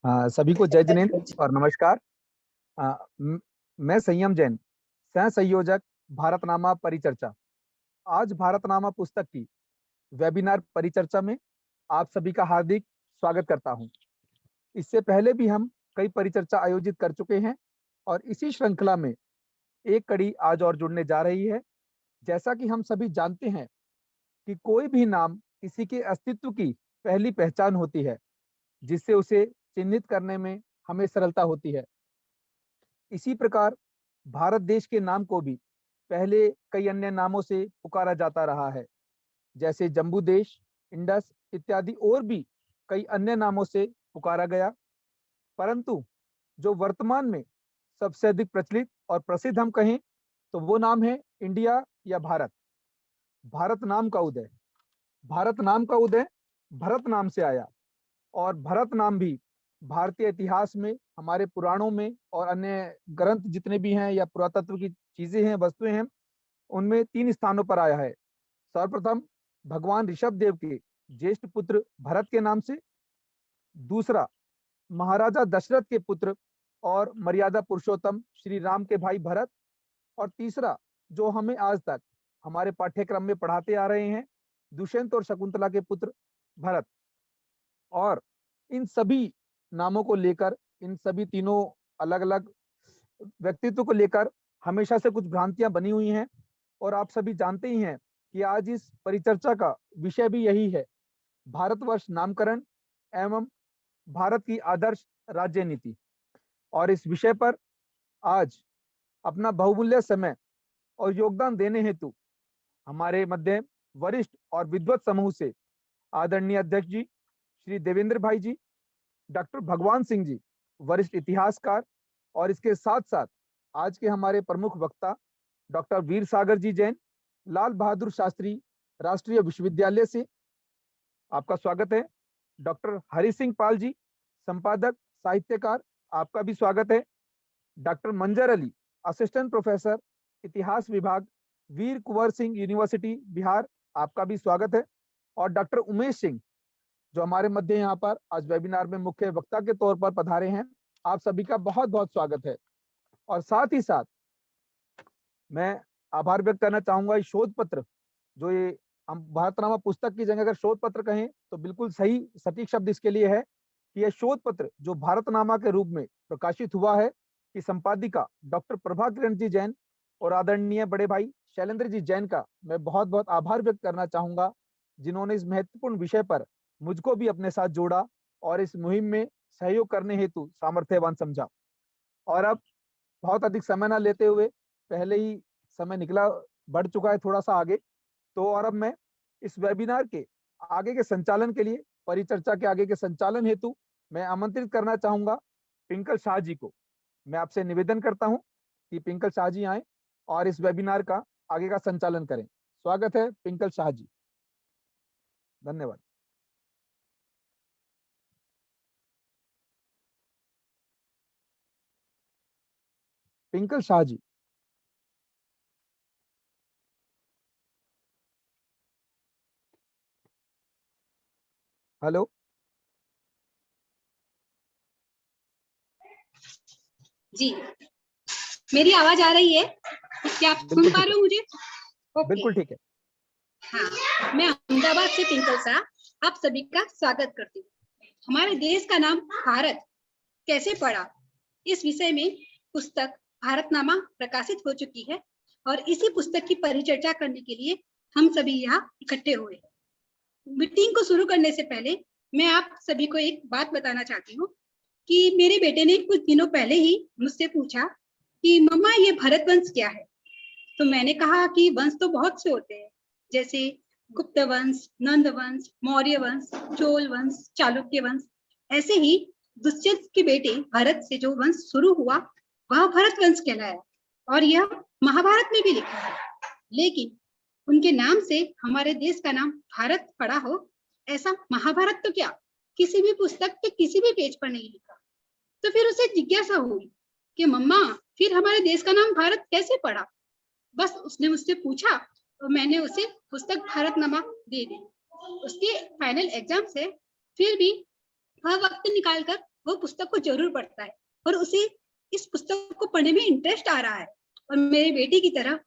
सभी को जय जिनेन्द्र और नमस्कार। मैं संयम जैन, सह संयोजक भारतनामा परिचर्चा। आज भारतनामा पुस्तक की वेबिनार परिचर्चा में आप सभी का हार्दिक स्वागत करता हूं। इससे पहले भी हम कई परिचर्चा आयोजित कर चुके हैं और इसी श्रृंखला में एक कड़ी आज और जुड़ने जा रही है। जैसा कि हम सभी जानते हैं कि कोई भी नाम किसी के अस्तित्व की पहली पहचान होती है, जिससे उसे चिन्हित करने में हमें सरलता होती है। इसी प्रकार भारत देश के नाम को भी पहले कई अन्य नामों से पुकारा जाता रहा है, जैसे जम्बू देश, इंडस इत्यादि और भी कई अन्य नामों से पुकारा गया। परंतु जो वर्तमान में सबसे अधिक प्रचलित और प्रसिद्ध हम कहें तो वो नाम है इंडिया या भारत। भारत नाम का उदय भरत नाम से आया और भरत नाम भी भारतीय इतिहास में, हमारे पुराणों में और अन्य ग्रंथ जितने भी हैं या पुरातत्व की चीजें हैं, वस्तुएं हैं, उनमें 3 स्थानों पर आया है। सर्वप्रथम भगवान ऋषभ देव के ज्येष्ठ पुत्र भरत के नाम से, दूसरा महाराजा दशरथ के पुत्र और मर्यादा पुरुषोत्तम श्री राम के भाई भरत, और तीसरा जो हमें आज तक हमारे पाठ्यक्रम में पढ़ाते आ रहे हैं, दुष्यंत और शकुंतला के पुत्र भरत। और इन सभी नामों को लेकर, इन सभी तीनों अलग अलग व्यक्तित्व को लेकर हमेशा से कुछ भ्रांतियां बनी हुई हैं। और आप सभी जानते ही हैं कि आज इस परिचर्चा का विषय भी यही है, भारतवर्ष नामकरण एवं भारत की आदर्श राज्य नीति। और इस विषय पर आज अपना बहुमूल्य समय और योगदान देने हेतु हमारे मध्य वरिष्ठ और विद्वत समूह से आदरणीय अध्यक्ष जी श्री देवेंद्र भाई जी, डॉक्टर भगवान सिंह जी वरिष्ठ इतिहासकार, और इसके साथ साथ आज के हमारे प्रमुख वक्ता डॉक्टर वीर सागर जी जैन, लाल बहादुर शास्त्री राष्ट्रीय विश्वविद्यालय से आपका स्वागत है। डॉक्टर हरि सिंह पाल जी, संपादक साहित्यकार, आपका भी स्वागत है। डॉक्टर मंजर अली, असिस्टेंट प्रोफेसर इतिहास विभाग, वीर कुंवर सिंह यूनिवर्सिटी बिहार, आपका भी स्वागत है। और डॉक्टर उमेश सिंह जो हमारे मध्य यहाँ पर आज वेबिनार में मुख्य वक्ता के तौर पर पधारे हैं, आप सभी का बहुत बहुत स्वागत है। और साथ ही साथ मैं आभार व्यक्त करना चाहूंगा, इस शोध पत्र, जो ये हम भारतनामा पुस्तक की जगह अगर शोध पत्र कहें तो बिल्कुल सही सटीक शब्द इसके लिए है कि यह शोध पत्र जो भारतनामा के रूप में प्रकाशित हुआ है, कि संपादिका डॉक्टर प्रभा किरण जी जैन और आदरणीय बड़े भाई शैलेंद्र जी जैन का मैं बहुत बहुत आभार व्यक्त करना चाहूंगा, जिन्होंने इस महत्वपूर्ण विषय पर मुझको भी अपने साथ जोड़ा और इस मुहिम में सहयोग करने हेतु सामर्थ्यवान समझा। और अब बहुत अधिक समय ना लेते हुए, पहले ही समय निकला बढ़ चुका है थोड़ा सा आगे, तो और अब मैं इस वेबिनार के आगे के संचालन के लिए, परिचर्चा के आगे के संचालन हेतु मैं आमंत्रित करना चाहूंगा पिंकल शाह जी को। मैं आपसे निवेदन करता हूं कि पिंकल शाह जी आए और इस वेबिनार का आगे का संचालन करें। स्वागत है पिंकल शाह जी, धन्यवाद। पिंकल शाह जी। हेलो जी, मेरी आवाज आ रही है? क्या आप सुन पा रहे हो मुझे? बिल्कुल ठीक है। हाँ, मैं अहमदाबाद से पिंकल शाह आप सभी का स्वागत करती हूँ। हमारे देश का नाम भारत कैसे पड़ा, इस विषय में पुस्तक भारतनामा प्रकाशित हो चुकी है और इसी पुस्तक की परिचर्चा करने के लिए हम सभी यहाँ इकट्ठे हुए। मीटिंग को शुरू करने से पहले मैं आप सभी को एक बात बताना चाहती हूँ कि मेरे बेटे ने कुछ दिनों पहले ही मुझसे पूछा कि मम्मा ये भरत वंश क्या है। तो मैंने कहा कि वंश तो बहुत से होते हैं, जैसे गुप्त वंश, नंद वंश, मौर्य वंश, चोल वंश, चालुक्य वंश। ऐसे ही दुष्यंत के बेटे भरत से जो वंश शुरू हुआ वह भरत वंश कहलाया और यह महाभारत में भी लिखा है। लेकिन उनके नाम से हमारे देश का नाम भारत पड़ा हो, ऐसा महाभारत तो क्या किसी भी पुस्तक के किसी भी पेज पर नहीं लिखा। तो फिर उसे जिज्ञासा हुई कि मम्मा फिर हमारे देश का नाम भारत कैसे पड़ा। बस उसने मुझसे पूछा और मैंने उसे पुस्तक भारतनामा दे दी। उसके फाइनल एग्जाम से फिर भी वह वक्त निकालकर वो पुस्तक को जरूर पढ़ता है और उसे इस पुस्तक को पढ़ने में इंटरेस्ट आ रहा है। और मेरी बेटी की तरह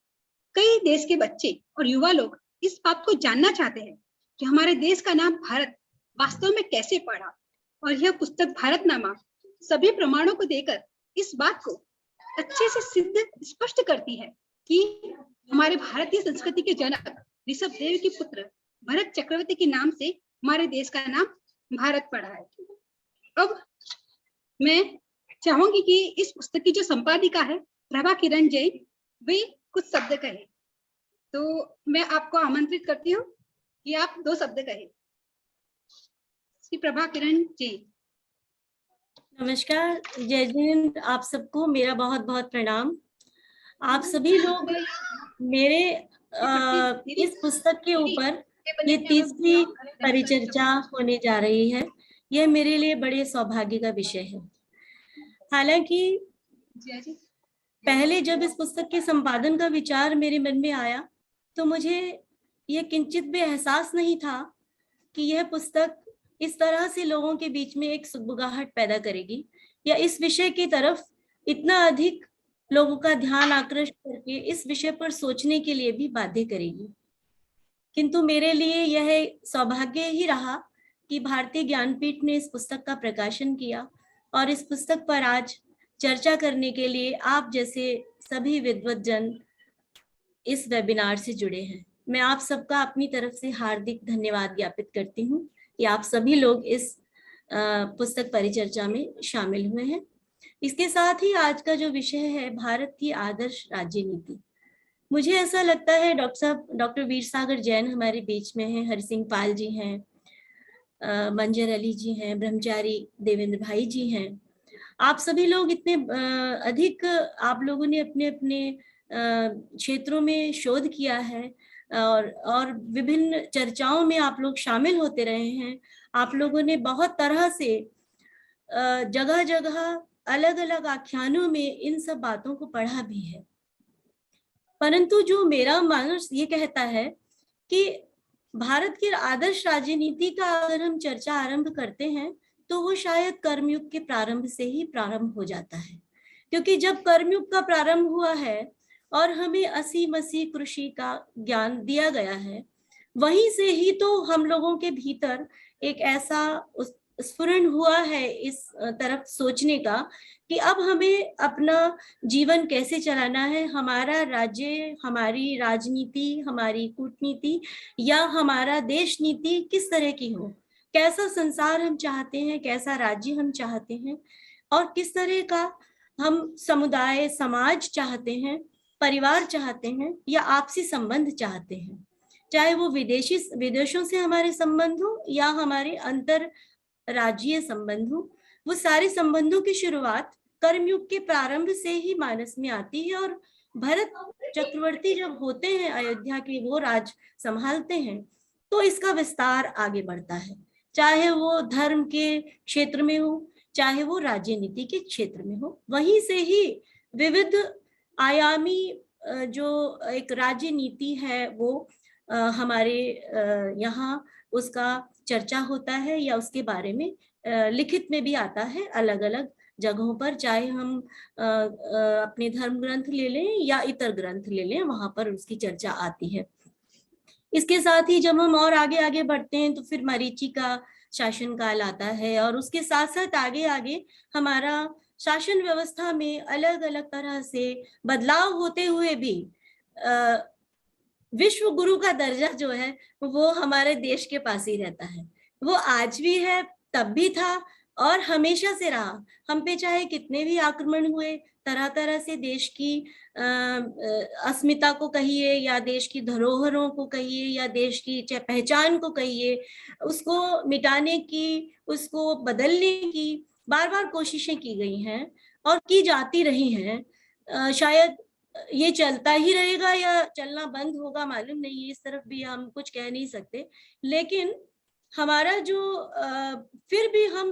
कई देश के बच्चे और युवा लोग इस बात को जानना चाहते हैं कि हमारे देश का नाम भारत वास्तव में कैसे पड़ा। और यह पुस्तक भारतनामा सभी प्रमाणों को देकर इस बात को अच्छे से स्पष्ट करती है कि हमारे भारतीय संस्कृति के जनक ऋषभ देव के पुत्र भरत चक्रवर्ती के नाम से हमारे देश का नाम भारत पड़ा है। अब मैं चाहूंगी कि इस पुस्तक की जो संपादिका है प्रभा किरण जैन, वे कुछ शब्द कहे। तो मैं आपको आमंत्रित करती हूँ कि आप 2 शब्द कहे। श्री प्रभा किरण जैन। नमस्कार, जय हिंद। आप सबको मेरा बहुत बहुत प्रणाम। आप सभी लोग मेरे इस पुस्तक के ऊपर ये 3री परिचर्चा होने जा रही है। यह मेरे लिए बड़े सौभाग्य का विषय है। हालांकि पहले जब इस पुस्तक के संपादन का विचार मेरे मन में आया तो मुझे यह किंचित भी एहसास नहीं था कि यह पुस्तक इस तरह से लोगों के बीच में एक सुगबुगाहट पैदा करेगी या इस विषय की तरफ इतना अधिक लोगों का ध्यान आकृष्ट करके इस विषय पर सोचने के लिए भी बाध्य करेगी। किंतु मेरे लिए यह सौभाग्य ही रहा कि भारतीय ज्ञानपीठ ने इस पुस्तक का प्रकाशन किया और इस पुस्तक पर आज चर्चा करने के लिए आप जैसे सभी विद्वत जन इस वेबिनार से जुड़े हैं। मैं आप सबका अपनी तरफ से हार्दिक धन्यवाद ज्ञापित करती हूँ कि आप सभी लोग इस पुस्तक परिचर्चा में शामिल हुए हैं। इसके साथ ही आज का जो विषय है भारत की आदर्श राज्य नीति, मुझे ऐसा लगता है डॉक्टर वीर सागर जैन हमारे बीच में हैं, हरि सिंह पाल जी हैं, मंजर अली जी हैं, ब्रह्मचारी देवेंद्र भाई जी हैं। आप सभी लोग इतने अधिक आप लोगों ने अपने अपने क्षेत्रों में शोध किया है और विभिन्न चर्चाओं में आप लोग शामिल होते रहे हैं। आप लोगों ने बहुत तरह से जगह जगह अलग अलग आख्यानों में इन सब बातों को पढ़ा भी है। परंतु जो मेरा मानस ये कहता है कि भारत की आदर्श राजनीति का अगर हम चर्चा आरंभ करते हैं तो वो शायद कर्मयुग के प्रारंभ से ही प्रारंभ हो जाता है, क्योंकि जब कर्मयुग का प्रारंभ हुआ है और हमें 80-80 कृषि का ज्ञान दिया गया है, वहीं से ही तो हम लोगों के भीतर एक ऐसा स्फुरण हुआ है इस तरफ सोचने का कि अब हमें अपना जीवन कैसे चलाना है, हमारा राज्य, हमारी राजनीति, हमारी कूटनीति या हमारा देश नीति किस तरह की हो, कैसा संसार हम चाहते हैं, कैसा राज्य हम चाहते हैं और किस तरह का हम समुदाय समाज चाहते हैं, परिवार चाहते हैं या आपसी संबंध चाहते हैं, चाहे वो विदेशों से हमारे संबंध हो या हमारे अंतर राज्यीय संबंध हो। वो सारे संबंधों की शुरुआत कर्मयुग के प्रारंभ से ही मानस में आती है और भरत चक्रवर्ती जब होते हैं अयोध्या के, वो राज संभालते हैं तो इसका विस्तार आगे बढ़ता है, चाहे वो धर्म के क्षेत्र में हो, चाहे वो राजनीति के क्षेत्र में हो। वहीं से ही विविध आयामी जो एक राज्य नीति है वो हमारे यहाँ उसका चर्चा होता है या उसके बारे में लिखित में भी आता है अलग अलग जगहों पर, चाहे हम अपने धर्म ग्रंथ ले लें या इतर ग्रंथ ले लें, वहां पर उसकी चर्चा आती है। इसके साथ ही जब हम और आगे बढ़ते हैं तो फिर मरीचि का शासन काल आता है और उसके साथ साथ आगे आगे हमारा शासन व्यवस्था में अलग अलग तरह से बदलाव होते हुए भी विश्व गुरु का दर्जा जो है वो हमारे देश के पास ही रहता है। वो आज भी है, तब भी था और हमेशा से रहा। हम पे चाहे कितने भी आक्रमण हुए, तरह तरह से देश की अस्मिता को कहिए या देश की धरोहरों को कहिए या देश की पहचान को कहिए, उसको मिटाने की, उसको बदलने की बार बार कोशिशें की गई हैं और की जाती रही हैं। शायद ये चलता ही रहेगा या चलना बंद होगा मालूम नहीं, इस तरफ भी हम कुछ कह नहीं सकते। लेकिन हमारा जो फिर भी हम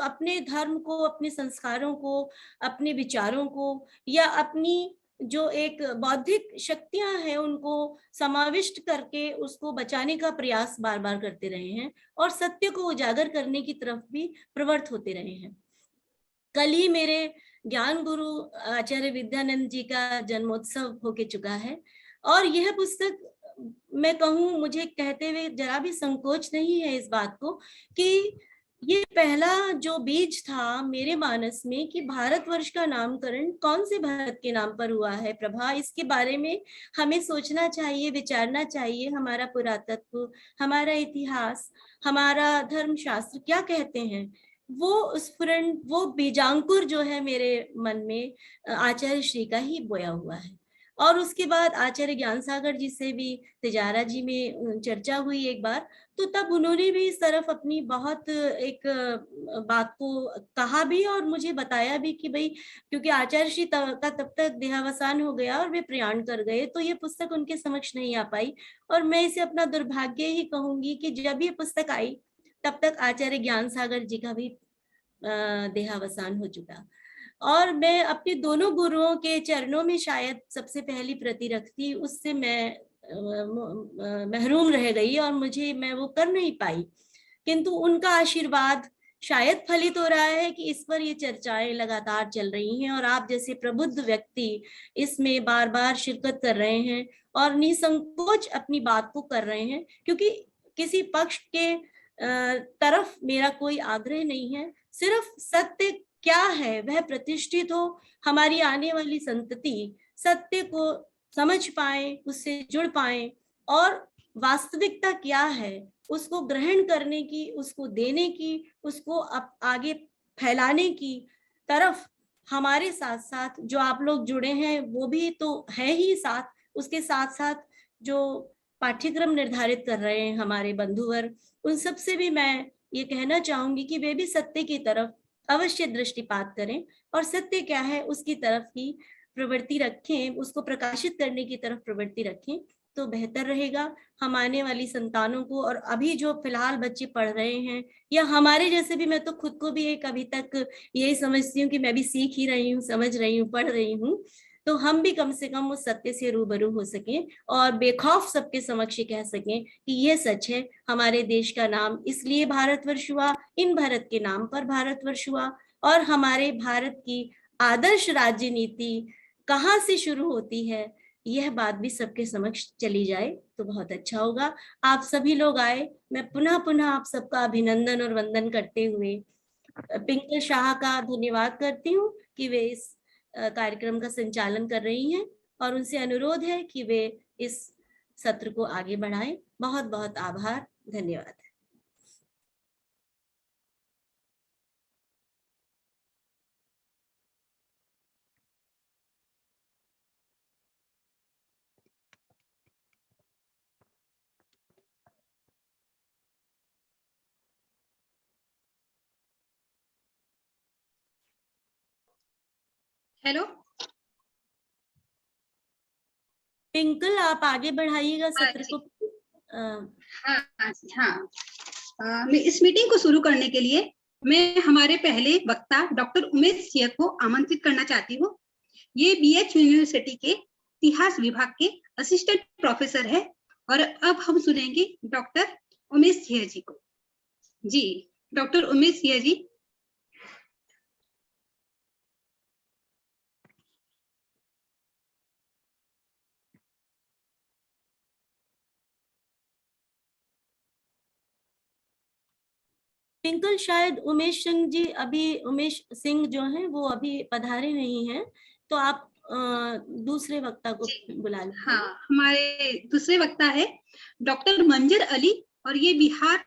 अपने धर्म को, अपने संस्कारों को, अपने विचारों को या अपनी जो एक बौद्धिक शक्तियां हैं उनको समाविष्ट करके उसको बचाने का प्रयास बार बार करते रहे हैं और सत्य को उजागर करने की तरफ भी प्रवृत्त होते रहे हैं। कल ही मेरे ज्ञान गुरु आचार्य विद्यानंद जी का जन्मोत्सव होके चुका है और यह पुस्तक मैं कहूँ, मुझे कहते हुए जरा भी संकोच नहीं है इस बात को कि ये पहला जो बीज था मेरे मानस में कि भारतवर्ष का नामकरण कौन से भारत के नाम पर हुआ है। प्रभा, इसके बारे में हमें सोचना चाहिए, विचारना चाहिए। हमारा पुरातत्व, हमारा इतिहास, हमारा धर्मशास्त्र क्या कहते हैं, वो स्फुरण, वो बीजांकुर जो है मेरे मन में आचार्य श्री का ही बोया हुआ है। और उसके बाद आचार्य ज्ञान सागर जी से भी तिजारा जी में चर्चा हुई एक बार, तो तब उन्होंने भी इस तरफ अपनी बहुत एक बात को कहा भी और मुझे बताया भी कि भाई, क्योंकि आचार्य श्री का तब तक देहावसान हो गया और वे प्रयाण कर गए, तो ये पुस्तक उनके समक्ष नहीं आ पाई। और मैं इसे अपना दुर्भाग्य ही कहूंगी कि जब ये पुस्तक आई तब तक आचार्य ज्ञान सागर जी का भी देहावसान हो चुका। और मैं अपने दोनों गुरुओं के चरणों में शायद सबसे पहली प्रति रखती, उससे मैं महरूम रह गई और मैं वो कर नहीं पाई। किंतु उनका आशीर्वाद शायद फलित हो रहा है कि इस पर ये चर्चाएं लगातार चल रही हैं और आप जैसे प्रबुद्ध व्यक्ति इसमें बार बार शिरकत कर रहे हैं और निसंकोच अपनी बात को कर रहे हैं, क्योंकि किसी पक्ष के तरफ मेरा कोई आग्रह नहीं है। सिर्फ सत्य क्या है वह प्रतिष्ठित हो, हमारी आने वाली संतति सत्य को समझ पाए, उससे जुड़ पाए और वास्तविकता क्या है उसको ग्रहण करने की, उसको देने की, उसको आगे फैलाने की तरफ हमारे साथ साथ जो आप लोग जुड़े हैं वो भी तो है ही साथ, उसके साथ साथ जो पाठ्यक्रम निर्धारित कर रहे हैं हमारे बंधुवर, उन सब से भी मैं ये कहना चाहूंगी कि वे भी सत्य की तरफ अवश्य दृष्टिपात करें और सत्य क्या है उसकी तरफ ही प्रवृत्ति रखें, उसको प्रकाशित करने की तरफ प्रवृत्ति रखें तो बेहतर रहेगा हम आने वाली संतानों को। और अभी जो फिलहाल बच्चे पढ़ रहे हैं या हमारे जैसे भी, मैं तो खुद को भी एक अभी तक यही समझती हूँ कि मैं भी सीख ही रही हूँ, समझ रही हूँ, पढ़ रही हूँ, तो हम भी कम से कम उस सत्य से रूबरू हो सकें और बेखौफ सबके समक्ष कह सकें कि ये सच है, हमारे देश का नाम इसलिए भारतवर्ष हुआ, इन भारत के नाम पर भारतवर्ष हुआ और हमारे भारत की आदर्श राज्य नीति कहाँ से शुरू होती है यह बात भी सबके समक्ष चली जाए तो बहुत अच्छा होगा। आप सभी लोग आए, मैं पुनः पुनः आप सबका अभिनंदन और वंदन करते हुए पिंकल शाह का धन्यवाद करती हूँ कि वे इस कार्यक्रम का संचालन कर रही हैं और उनसे अनुरोध है कि वे इस सत्र को आगे बढ़ाएं। बहुत बहुत आभार, धन्यवाद। हेलो पिंकल, आप आगे बढ़ाइएगा सत्र को। हाँ, मैं इस मीटिंग को शुरू करने के लिए मैं हमारे पहले वक्ता डॉक्टर उमेश सिंह को आमंत्रित करना चाहती हूँ। ये BH यूनिवर्सिटी के इतिहास विभाग के असिस्टेंट प्रोफेसर है और अब हम सुनेंगे डॉक्टर उमेश सिंह जी को। जी डॉक्टर उमेश सिंह जी। पिंकल, शायद उमेश सिंह जो हैं वो अभी पधारे नहीं हैं, तो आप दूसरे वक्ता को बुला लीजिए। हाँ, हमारे दूसरे वक्ता है डॉक्टर मंजर अली और ये बिहार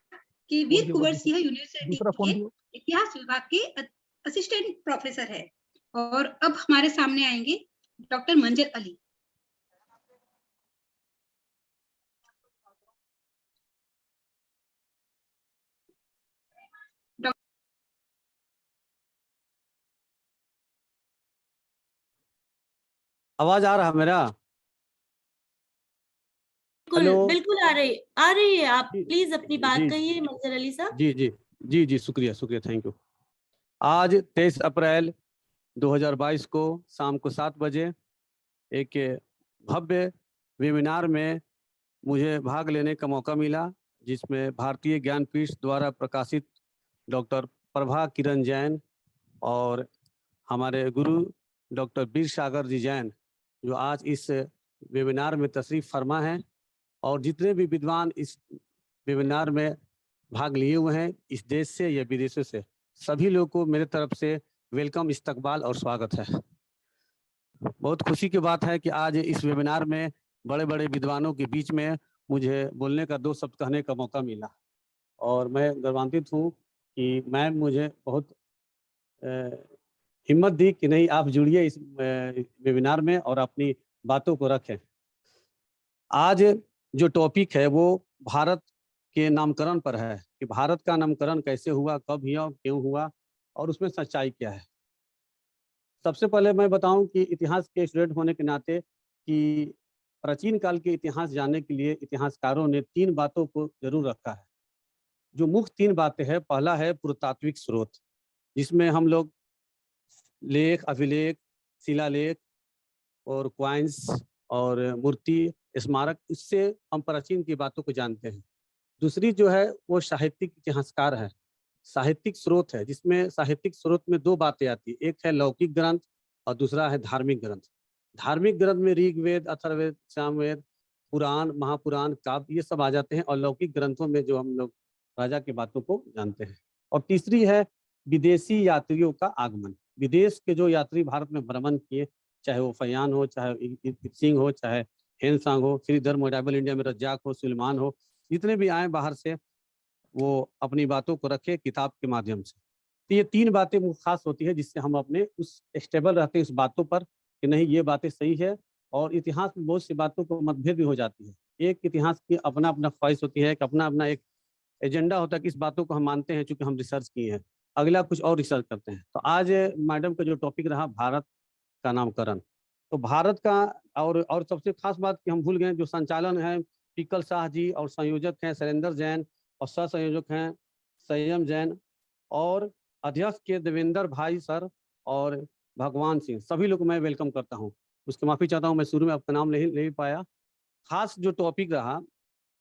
के वीर कुंवर सिंह यूनिवर्सिटी के इतिहास विभाग के असिस्टेंट प्रोफेसर है और अब हमारे सामने आएंगे डॉक्टर मंजर अली। आवाज आ रहा मेरा? बिल्कुल आ रही है। आप प्लीज अपनी बात कहिए मंजर अली साहब। जी, शुक्रिया, थैंक यू। आज 23 अप्रैल 2022 को शाम को 7 बजे एक भव्य वेबिनार में मुझे भाग लेने का मौका मिला, जिसमें भारतीय ज्ञानपीठ द्वारा प्रकाशित डॉक्टर प्रभा किरण जैन और हमारे गुरु डॉक्टर वीर सागर जी जैन जो आज इस वेबिनार में तशरीफ फरमा हैं, और जितने भी विद्वान इस वेबिनार में भाग लिए हुए हैं इस देश से या विदेशों से, सभी लोगों को मेरे तरफ से वेलकम, इस्तकबाल और स्वागत है। बहुत खुशी की बात है कि आज इस वेबिनार में बड़े बड़े विद्वानों के बीच में मुझे बोलने का 2 शब्द कहने का मौका मिला, और मैं गौरवान्वित हूँ कि मैम मुझे बहुत हिम्मत दी कि नहीं आप जुड़िए इस वेबिनार में और अपनी बातों को रखें। आज जो टॉपिक है वो भारत के नामकरण पर है कि भारत का नामकरण कैसे हुआ, कब हुआ, क्यों हुआ और उसमें सच्चाई क्या है। सबसे पहले मैं बताऊं कि इतिहास के स्टूडेंट होने के नाते कि प्राचीन काल के इतिहास जानने के लिए इतिहासकारों ने 3 बातों को जरूर रखा है। जो मुख्य 3 बातें हैं, पहला है पुरातात्विक स्रोत, जिसमें हम लोग लेख, अभिलेख, शिलालेख और क्वाइंस और मूर्ति, स्मारक, इससे हम प्राचीन की बातों को जानते हैं। दूसरी जो है वो साहित्यिक इतिहासकार है, साहित्यिक स्रोत है, जिसमें साहित्यिक स्रोत में 2 बातें आती है, एक है लौकिक ग्रंथ और दूसरा है धार्मिक ग्रंथ। धार्मिक ग्रंथ में ऋग्वेद, अथर्ववेद, सामवेद, पुराण, महापुराण, काव्य ये सब आ जाते हैं, और लौकिक ग्रंथों में जो हम लोग राजा की बातों को जानते हैं। और तीसरी है विदेशी यात्रियों का आगमन। विदेश के जो यात्री भारत में भ्रमण किए, चाहे वो फयान हो, चाहे सिंह हो, चाहे हेनसांग हो, श्रीधर हो, ट्राइबल इंडिया में रज्जाक हो, सुलेमान हो, जितने भी आए बाहर से, वो अपनी बातों को रखे किताब के माध्यम से। तो ये 3 बातें खास होती है जिससे हम अपने उस स्टेबल रहते हैं उस बातों पर कि नहीं ये बातें सही है। और इतिहास में बहुत सी बातों को मतभेद भी हो जाती है। एक इतिहास की अपना अपना ख्वाहिश होती है कि अपना अपना एक एजेंडा होता है कि इस बातों को हम मानते हैं चूंकि हम रिसर्च किए हैं, अगला कुछ और रिसर्च करते हैं। तो आज मैडम का जो टॉपिक रहा भारत का नामकरण, तो भारत का और सबसे खास बात कि हम भूल गए, जो संचालन है पिकल शाह जी और संयोजक हैं शैलेंद्र जैन और सह संयोजक हैं संयम जैन और अध्यक्ष के देवेंद्र भाई सर और भगवान सिंह, सभी लोग मैं वेलकम करता हूं। उसकी माफ़ी चाहता हूं, मैं शुरू में आपका नाम नहीं पाया। खास जो टॉपिक रहा,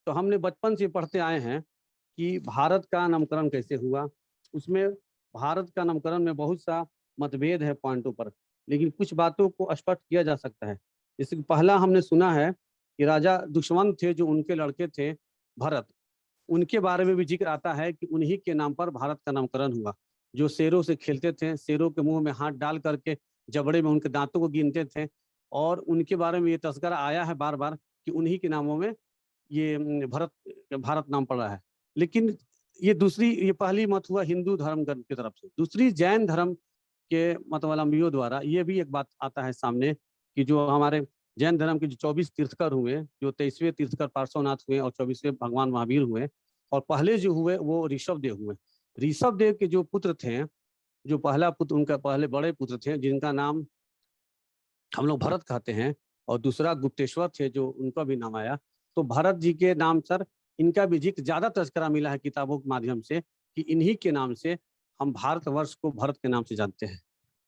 तो हमने बचपन से पढ़ते आए हैं कि भारत का नामकरण कैसे हुआ। उसमें भारत का नामकरण में बहुत सा मतभेद है पॉइंटों पर, लेकिन कुछ बातों को स्पष्ट किया जा सकता है। जैसे कि पहला हमने सुना है कि राजा दुष्मंत थे जो उनके लड़के थे भरत, उनके बारे में भी जिक्र आता है कि उन्हीं के नाम पर भारत का नामकरण हुआ। जो शेरों से खेलते थे, शेरों के मुंह में हाथ डाल करके जबड़े में उनके दांतों को गिनते थे, और उनके बारे में ये तस्करा आया है बार बार कि उन्हीं के नामों में ये भारत नाम पड़ा है। लेकिन ये पहली मत हुआ हिंदू धर्म की तरफ से। दूसरी जैन धर्म के मतवलंबियों द्वारा ये भी एक बात आता है सामने कि जो हमारे जैन धर्म के जो 24 तीर्थकर हुए, जो 23वें तीर्थकर पार्श्वनाथ हुए और 24वें भगवान महावीर हुए, और पहले जो हुए वो ऋषभ देव हुए। ऋषभ देव के जो पुत्र थे, जो पहला पुत्र उनका पहले बड़े पुत्र थे जिनका नाम हम लोग भरत कहते हैं, और दूसरा गुप्तेश्वर थे जो उनका भी नाम आया। तो भरत जी के नाम सर इनका भी जिक्र ज्यादा तस्करा मिला है किताबों के माध्यम से कि इन्हीं के नाम से हम भारतवर्ष को भारत के नाम से जानते हैं।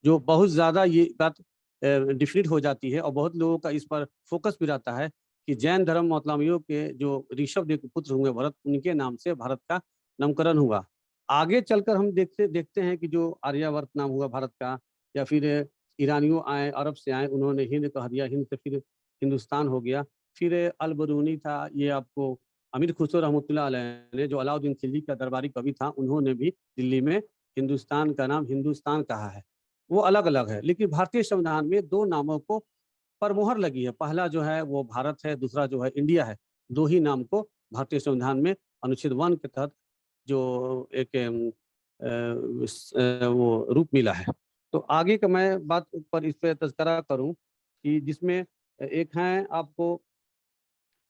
जो बहुत ज्यादा ये बात डिफिनिट हो जाती है, और बहुत लोगों का इस पर फोकस भी रहता है कि जैन धर्म मतलबियों के जो ऋषभ देव के पुत्र हुए भरत, उनके नाम से भारत का नामकरण हुआ। आगे चलकर हम देखते हैं कि जो आर्यावर्त नाम हुआ भारत का, या फिर ईरानियों आए, अरब से आए, उन्होंने हिंद कह दिया, हिंद से फिर हिंदुस्तान हो गया। फिर अल बरूनी था, ये आपको अमीर खुसरो रहमतुल्लाह अलैह ने, जो अलाउद्दीन खिलजी का दरबारी कवि था, उन्होंने भी दिल्ली में हिंदुस्तान का नाम हिंदुस्तान कहा है। वो अलग अलग है, लेकिन भारतीय संविधान में 2 नामों को पर मोहर लगी है। पहला जो है वो भारत है, दूसरा जो है इंडिया है। 2 ही नाम को भारतीय संविधान में अनुच्छेद 1 के तहत जो एक वो रूप मिला है। तो आगे का मैं बात पर इस पर तज़किरा करूं कि जिसमें एक हैं आपको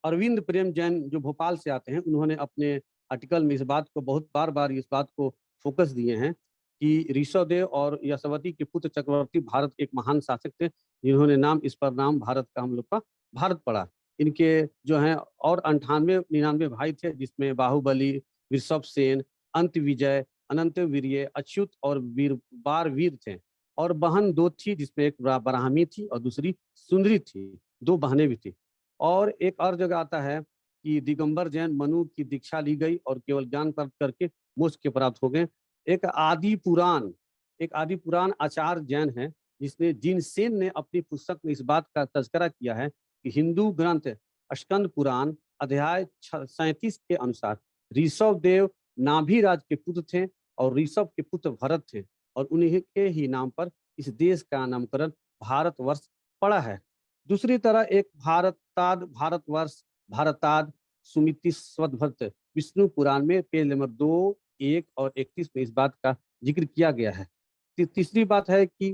अरविंद प्रेम जैन जो भोपाल से आते हैं, उन्होंने अपने आर्टिकल में इस बात को बहुत बार इस बात को फोकस दिए हैं कि ऋषभदेव और यशवती के पुत्र चक्रवर्ती भारत के एक महान शासक थे, जिन्होंने नाम इस पर नाम भारत का हम लोग का भारत पड़ा। इनके जो हैं और 98-99 भाई थे, जिसमें बाहुबली, ऋषभ सेन, अंत विजय, अनंत वीर्य, अच्युत और वीर थे। और बहन 2 थी, जिसमें एक ब्राह्मी थी और दूसरी सुंदरी थी। 2 बहनें भी थी। और एक और जगह आता है कि दिगंबर जैन मनु की दीक्षा ली गई और केवल ज्ञान प्राप्त करके मोक्ष के प्राप्त हो गए। एक एक आदि पुराण आचार्य जैन है, जिसने जिनसेन ने अपनी पुस्तक में इस बात का तज़किरा किया है कि हिंदू ग्रंथ स्कंद पुराण अध्याय 37 के अनुसार ऋषभ देव नाभि राज के पुत्र थे और ऋषभ के पुत्र भरत थे, और उन्हीं के ही नाम पर इस देश का नामकरण भारतवर्ष पड़ा है। दूसरी तरह एक भारतवर्ष भारताद सुमिति स्वद्भर्त विष्णु पुराण में पेज नंबर 2, 1 और 31 में इस बात का जिक्र किया गया है। तीसरी बात है कि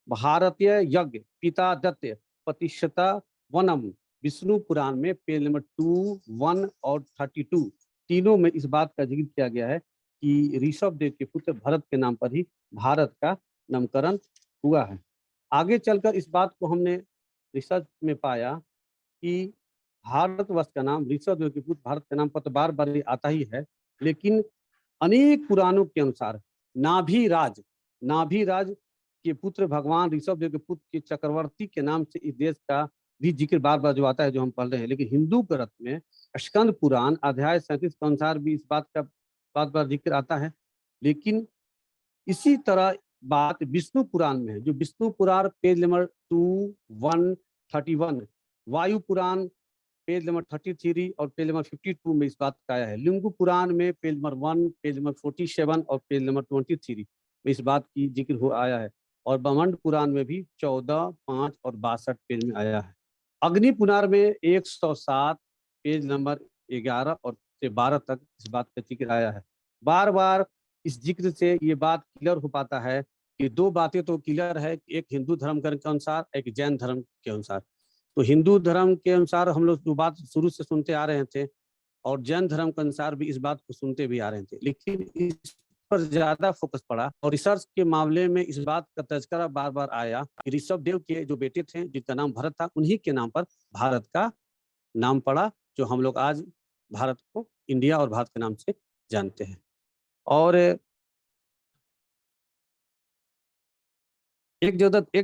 भारतीय यज्ञ पिता दत्त प्रतिशता वनम विष्णु पुराण में पेज नंबर 2, 1 और 32 तीनों में इस बात का जिक्र किया गया है कि ऋषभ देव के पुत्र भरत के नाम पर ही भारत का नामकरण हुआ है। आगे चलकर इस बात को हमने रिसर्च में पाया कि भारतवर्ष का नाम ऋषभ देव के पुत्र भारत के नाम पर तो बार बार आता ही है, लेकिन अनेक पुराणों के अनुसार नाभि राज के पुत्र भगवान ऋषभ देव के पुत्र के चक्रवर्ती के नाम से इस देश का भी जिक्र बार बार जो आता है, जो हम पढ़ रहे हैं। लेकिन हिंदू ग्रंथ में स्कंद पुराण अध्याय 37 के अनुसार भी इस बात का बार बार जिक्र आता है। लेकिन इसी तरह बात विष्णु पुराण में है, जो विष्णु पुराण पेज नंबर 2, 1, 31, वायु पुराण पेज नंबर 33 और पेज नंबर 52 में इस बात का आया है। लिंगु पुराण में पेज नंबर 1, पेज नंबर 47 और पेज नंबर 23 में इस बात की जिक्र हो आया है। और ब्रह्मांड पुराण में भी 14, 5 और 62 पेज में आया है। अग्नि पुराण में 107 पेज नंबर 11 और से 12 तक इस बात का जिक्र आया है। बार बार इस जिक्र से ये बात क्लियर हो पाता है कि दो बातें तो क्लियर है, एक हिंदू धर्म के अनुसार, एक जैन धर्म के अनुसार। तो हिंदू धर्म के अनुसार हम लोग जो बात शुरू से सुनते आ रहे थे और जैन धर्म के अनुसार भी इस बात को सुनते भी आ रहे थे, लेकिन इस पर ज्यादा फोकस पड़ा और रिसर्च के मामले में इस बात का तज़किरा बार बार आया कि ऋषभ देव के जो बेटे थे जिनका नाम भरत था, उन्हीं के नाम पर भारत का नाम पड़ा, जो हम लोग आज भारत को इंडिया और भारत के नाम से जानते हैं। और एक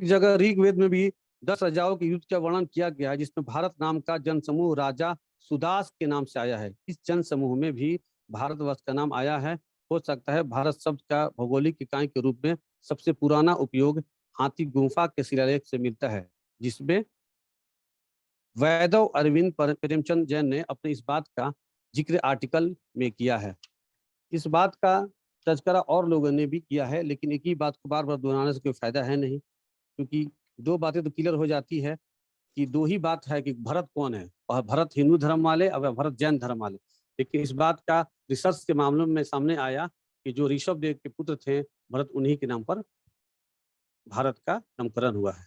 जगह ऋग्वेद में भी 10 राजाओं के युद्ध का वर्णन किया गया है, जिसमें भारत नाम का जनसमूह राजा सुदास के नाम से आया है। इस जनसमूह में भी भारतवर्ष का नाम आया है। हो सकता है भारत शब्द का भौगोलिक इकाई के रूप में सबसे पुराना उपयोग हाथी गुफा के शिलालेख से मिलता है, जिसमें वैदव अरविंद प्रेमचंद जैन ने अपने इस बात का जिक्र आर्टिकल में किया है। इस बात का तज़किरा और लोगों ने भी किया है, लेकिन एक ही बात को बार बार दोहराने से कोई फायदा है नहीं, क्योंकि दो बातें तो क्लियर हो जाती है कि दो ही बात है कि भरत कौन है, और भरत हिंदू धर्म वाले और भरत जैन धर्म वाले। लेकिन इस बात का रिसर्च के मामलों में सामने आया कि जो ऋषभ देव के पुत्र थे भरत, उन्हीं के नाम पर भारत का नामकरण हुआ है।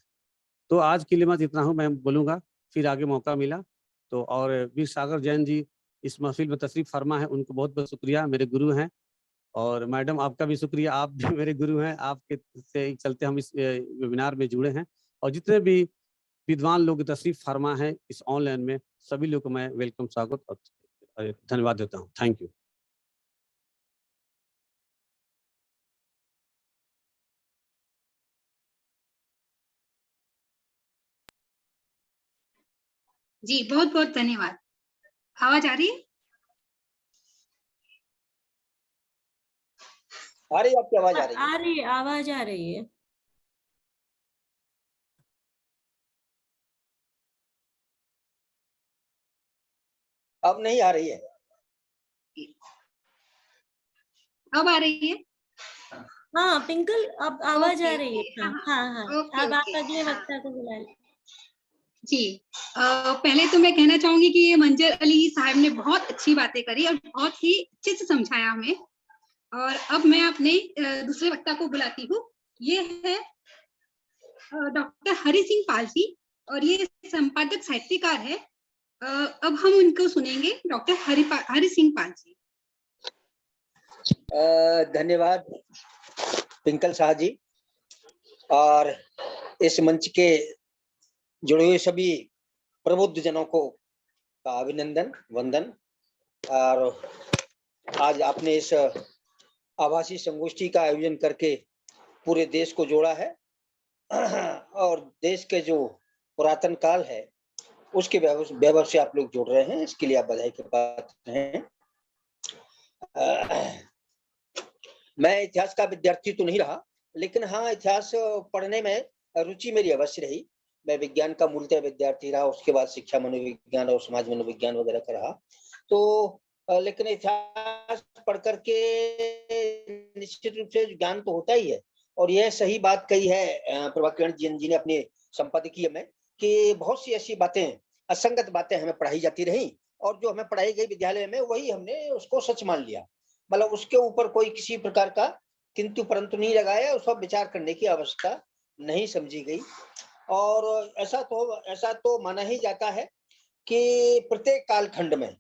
तो आज के लिए मैं इतना हूँ, मैं बोलूँगा, फिर आगे मौका मिला तो। और वीर सागर जैन जी इस महफिल में तशरीफ फरमा है, उनको बहुत बहुत शुक्रिया, मेरे गुरु हैं। और मैडम आपका भी शुक्रिया, आप भी मेरे गुरु हैं, आपके से चलते हम इस वेबिनार में जुड़े हैं। और जितने भी विद्वान लोग तशरीफ फरमा है इस ऑनलाइन में, सभी लोग को मैं वेलकम, स्वागत और धन्यवाद देता हूँ। Thank you. जी बहुत बहुत धन्यवाद। आवाज आ रही है? आ रही है आपकी आवाज? आ रही है? आ रही है, आवाज आ रही है। अब नहीं आ रही है? अब आ रही है? हाँ पिंकल, अब आवाज आ ओके, रही है। ओके, हाँ हाँ हाँ, ओके, अब आप ओके, अगले हाँ। वक्ता को बुला लें। जी पहले तो मैं कहना चाहूंगी कि ये मंजर अली साहब ने बहुत अच्छी बातें करी और बहुत ही अच्छे से समझाया हमें। और अब मैं अपने दूसरे वक्ता को बुलाती हूँ। ये है डॉक्टर हरि सिंह पाल जी, और ये संपादक साहित्यकार है। अब हम उनको सुनेंगे, डॉक्टर हरि सिंह पाल जी। धन्यवाद पिंकल शाह जी, और इस मंच के जुड़े हुए सभी प्रबुद्ध जनों को का अभिनंदन, वंदन। और आज आपने इस आभासी संगोष्ठी का आयोजन करके पूरे देश को जोड़ा है, और देश के जो पुरातन काल है उसके वैभव से आप लोग जुड़ रहे हैं, इसके लिए आप बधाई के पात्र हैं। मैं इतिहास का विद्यार्थी तो नहीं रहा, लेकिन हाँ, इतिहास पढ़ने में रुचि मेरी अवश्य रही। मैं विज्ञान का मूलतः विद्यार्थी रहा, उसके बाद शिक्षा मनोविज्ञान और समाज मनोविज्ञान वगैरह का रहा। तो लेकिन इतिहास पढ़ कर के निश्चित रूप से ज्ञान तो होता ही है, और यह सही बात कही है प्रभाकरण जी ने अपने संपादकीय में, कि बहुत सी ऐसी बातें, असंगत बातें हमें पढ़ाई जाती रहीं, और जो हमें पढ़ाई गई विद्यालय में वही हमने उसको सच मान लिया। मतलब उसके ऊपर कोई किसी प्रकार का किंतु परंतु नहीं लगाया, उस पर विचार करने की आवश्यकता नहीं समझी गई। और ऐसा तो माना ही जाता है कि प्रत्येक कालखंड में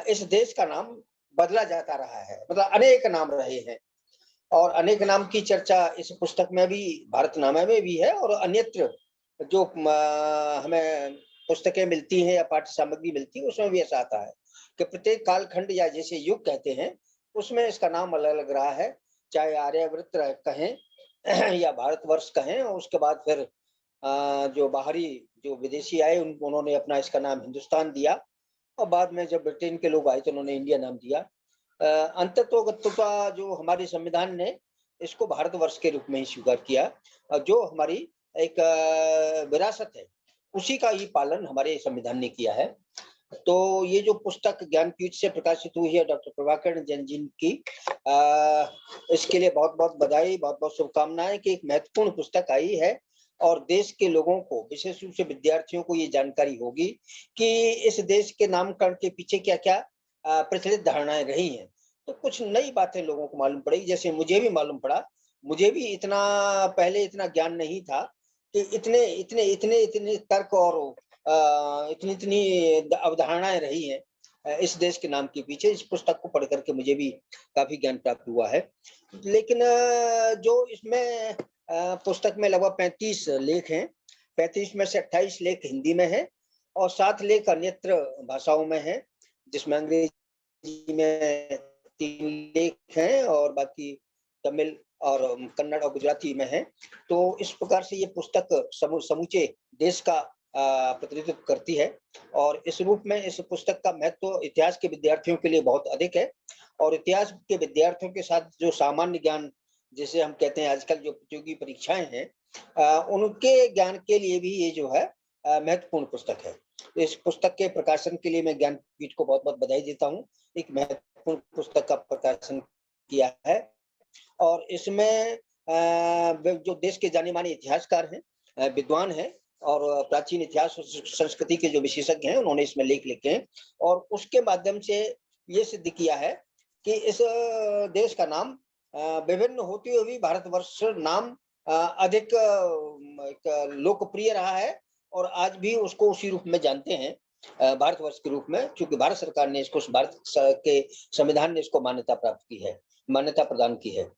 इस देश का नाम बदला जाता रहा है, मतलब अनेक नाम रहे हैं, और अनेक नाम की चर्चा इस पुस्तक में भी, भारतनामा में भी है, और अन्यत्र जो हमें पुस्तकें मिलती हैं या पाठ्य सामग्री मिलती है उसमें भी ऐसा आता है कि प्रत्येक कालखंड या जैसे युग कहते हैं उसमें इसका नाम अलग अलग रहा है, चाहे आर्यव्रत कहें या भारतवर्ष कहें, और उसके बाद फिर जो बाहरी जो विदेशी आए उन्होंने अपना इसका नाम हिंदुस्तान दिया, और बाद में जब ब्रिटेन के लोग आए तो उन्होंने इंडिया नाम दिया। अंततोगत्वा जो हमारे संविधान ने इसको भारतवर्ष के रूप में ही स्वीकार किया, और जो हमारी एक विरासत है उसी का ही पालन हमारे संविधान ने किया है। तो ये जो पुस्तक ज्ञानपीठ से प्रकाशित हुई है डॉक्टर प्रभाकरण जैन जी की, इसके लिए बहुत बहुत बधाई, बहुत बहुत शुभकामनाएं कि एक महत्वपूर्ण पुस्तक आई है, और देश के लोगों को, विशेष रूप से विद्यार्थियों को ये जानकारी होगी कि इस देश के नामकरण के पीछे क्या क्या प्रचलित धारणाएं रही हैं। तो कुछ नई बातें लोगों को मालूम पड़ेगी, जैसे मुझे भी मालूम पड़ा। मुझे भी इतना पहले इतना ज्ञान नहीं था कि इतने इतने इतने इतने तर्क और इतनी इतनी अवधारणाएं रही हैं इस देश के नाम के पीछे। इस पुस्तक को पढ़ करके मुझे भी काफी ज्ञान प्राप्त हुआ है। लेकिन जो इसमें पुस्तक में लगभग 35 लेख हैं, 35 में से 28 लेख हिंदी में है और 7 लेख अन्यत्र भाषाओं में है, जिसमें अंग्रेजी में 3 लेख हैं और बाकी तमिल और कन्नड़ और गुजराती में है। तो इस प्रकार से ये पुस्तक समूचे देश का प्रतिनिधित्व करती है, और इस रूप में इस पुस्तक का महत्व इतिहास के विद्यार्थियों के लिए बहुत अधिक है। और इतिहास के विद्यार्थियों के साथ जो सामान्य ज्ञान, जिसे हम कहते हैं आजकल जो प्रतियोगी परीक्षाएं हैं, उनके ज्ञान के लिए भी ये जो है महत्वपूर्ण पुस्तक है। इस पुस्तक के प्रकाशन के लिए मैं ज्ञानपीठ को बहुत बहुत बधाई देता हूँ। एक महत्वपूर्ण पुस्तक का प्रकाशन किया है, और इसमें जो देश के जाने माने इतिहासकार हैं, विद्वान हैं, और प्राचीन इतिहास और संस्कृति के जो विशेषज्ञ हैं उन्होंने इसमें लेख लिखे हैं, और उसके माध्यम से ये सिद्ध किया है कि इस देश का नाम विभिन्न होते हुए भी भारतवर्ष नाम अधिक लोकप्रिय रहा है, और आज भी उसको उसी रूप में जानते हैं, भारतवर्ष के रूप में, क्योंकि भारत सरकार ने इसको, भारत के संविधान ने इसको मान्यता प्राप्त की है, मान्यता प्रदान की है।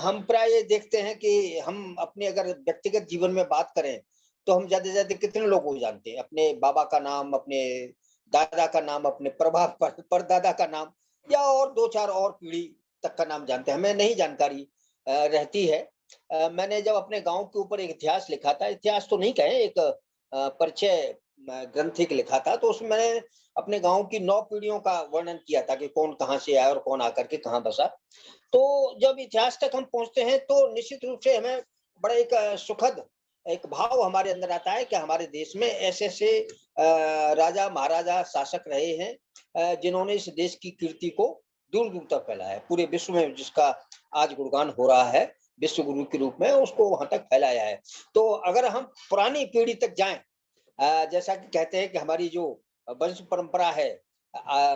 हम प्राय देखते हैं कि हम अपने अगर व्यक्तिगत जीवन में बात करें तो हम ज्यादा से ज्यादा कितने लोगों को जानते हैं, अपने बाबा का नाम, अपने दादा का नाम, अपने परदादा का नाम, या और 2-4 और पीढ़ी तक का नाम जानते हैं, हमें नहीं जानकारी रहती है। मैंने जब अपने गांव के ऊपर एक इतिहास लिखा था, इतिहास तो नहीं कहें, एक परिचय ग्रंथ एक लिखा था, तो उसमें मैंने अपने गांव की 9 पीढ़ियों का वर्णन किया था कि कौन कहाँ से आया और कौन आकर के कहाँ बसा। तो जब इतिहास तक हम पहुंचते हैं तो निश्चित रूप से हमें बड़ा एक सुखद एक भाव हमारे अंदर आता है कि हमारे देश में ऐसे ऐसे राजा महाराजा शासक रहे हैं जिन्होंने इस देश की कीर्ति को दूर दूर तक फैलाया है, पूरे विश्व में जिसका आज गुणगान हो रहा है, विश्व गुरु के रूप में उसको वहां तक फैलाया है। तो अगर हम पुरानी पीढ़ी तक जाएं, जैसा कि कहते हैं कि हमारी जो वंश परंपरा है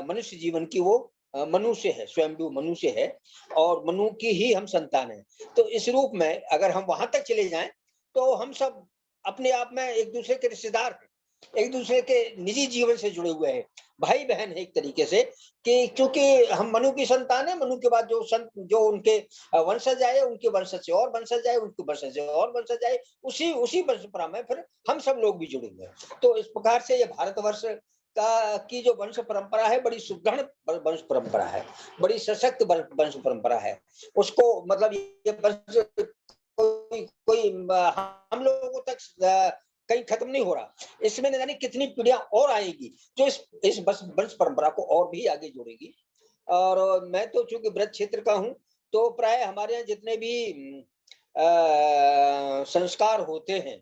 मनुष्य जीवन की, वो मनुष्य है, स्वयंभू मनुष्य है, और मनु की ही हम संतान है। तो इस रूप में अगर हम वहां तक चले जाएं तो हम सब अपने आप में एक दूसरे के रिश्तेदार हैं, एक दूसरे के निजी जीवन से जुड़े हुए हैं, भाई बहन है एक तरीके से, कि क्योंकि हम मनु की संतान है, मनु के बाद जो उनके वंशज आए, उनके वंशज से और वंशज आए, उनके वंशज से और वंशज आए, उसी परंपरा में फिर हम सब लोग भी जुड़े हुए हैं। तो इस प्रकार से ये भारतवर्ष की जो वंश परंपरा है, बड़ी सुदृढ़ वंश परंपरा है, बड़ी सशक्त वंश परंपरा है। उसको मतलब ये वंश कोई हम लोगों तक कहीं खत्म नहीं हो रहा, इसमें न जाने कितनी पीढ़ियां और आएगी जो इस वंश परंपरा को और भी आगे जोड़ेगी। और मैं तो चूंकि ब्रज क्षेत्र का हूं, तो प्राय हमारे यहाँ जितने भी संस्कार होते हैं,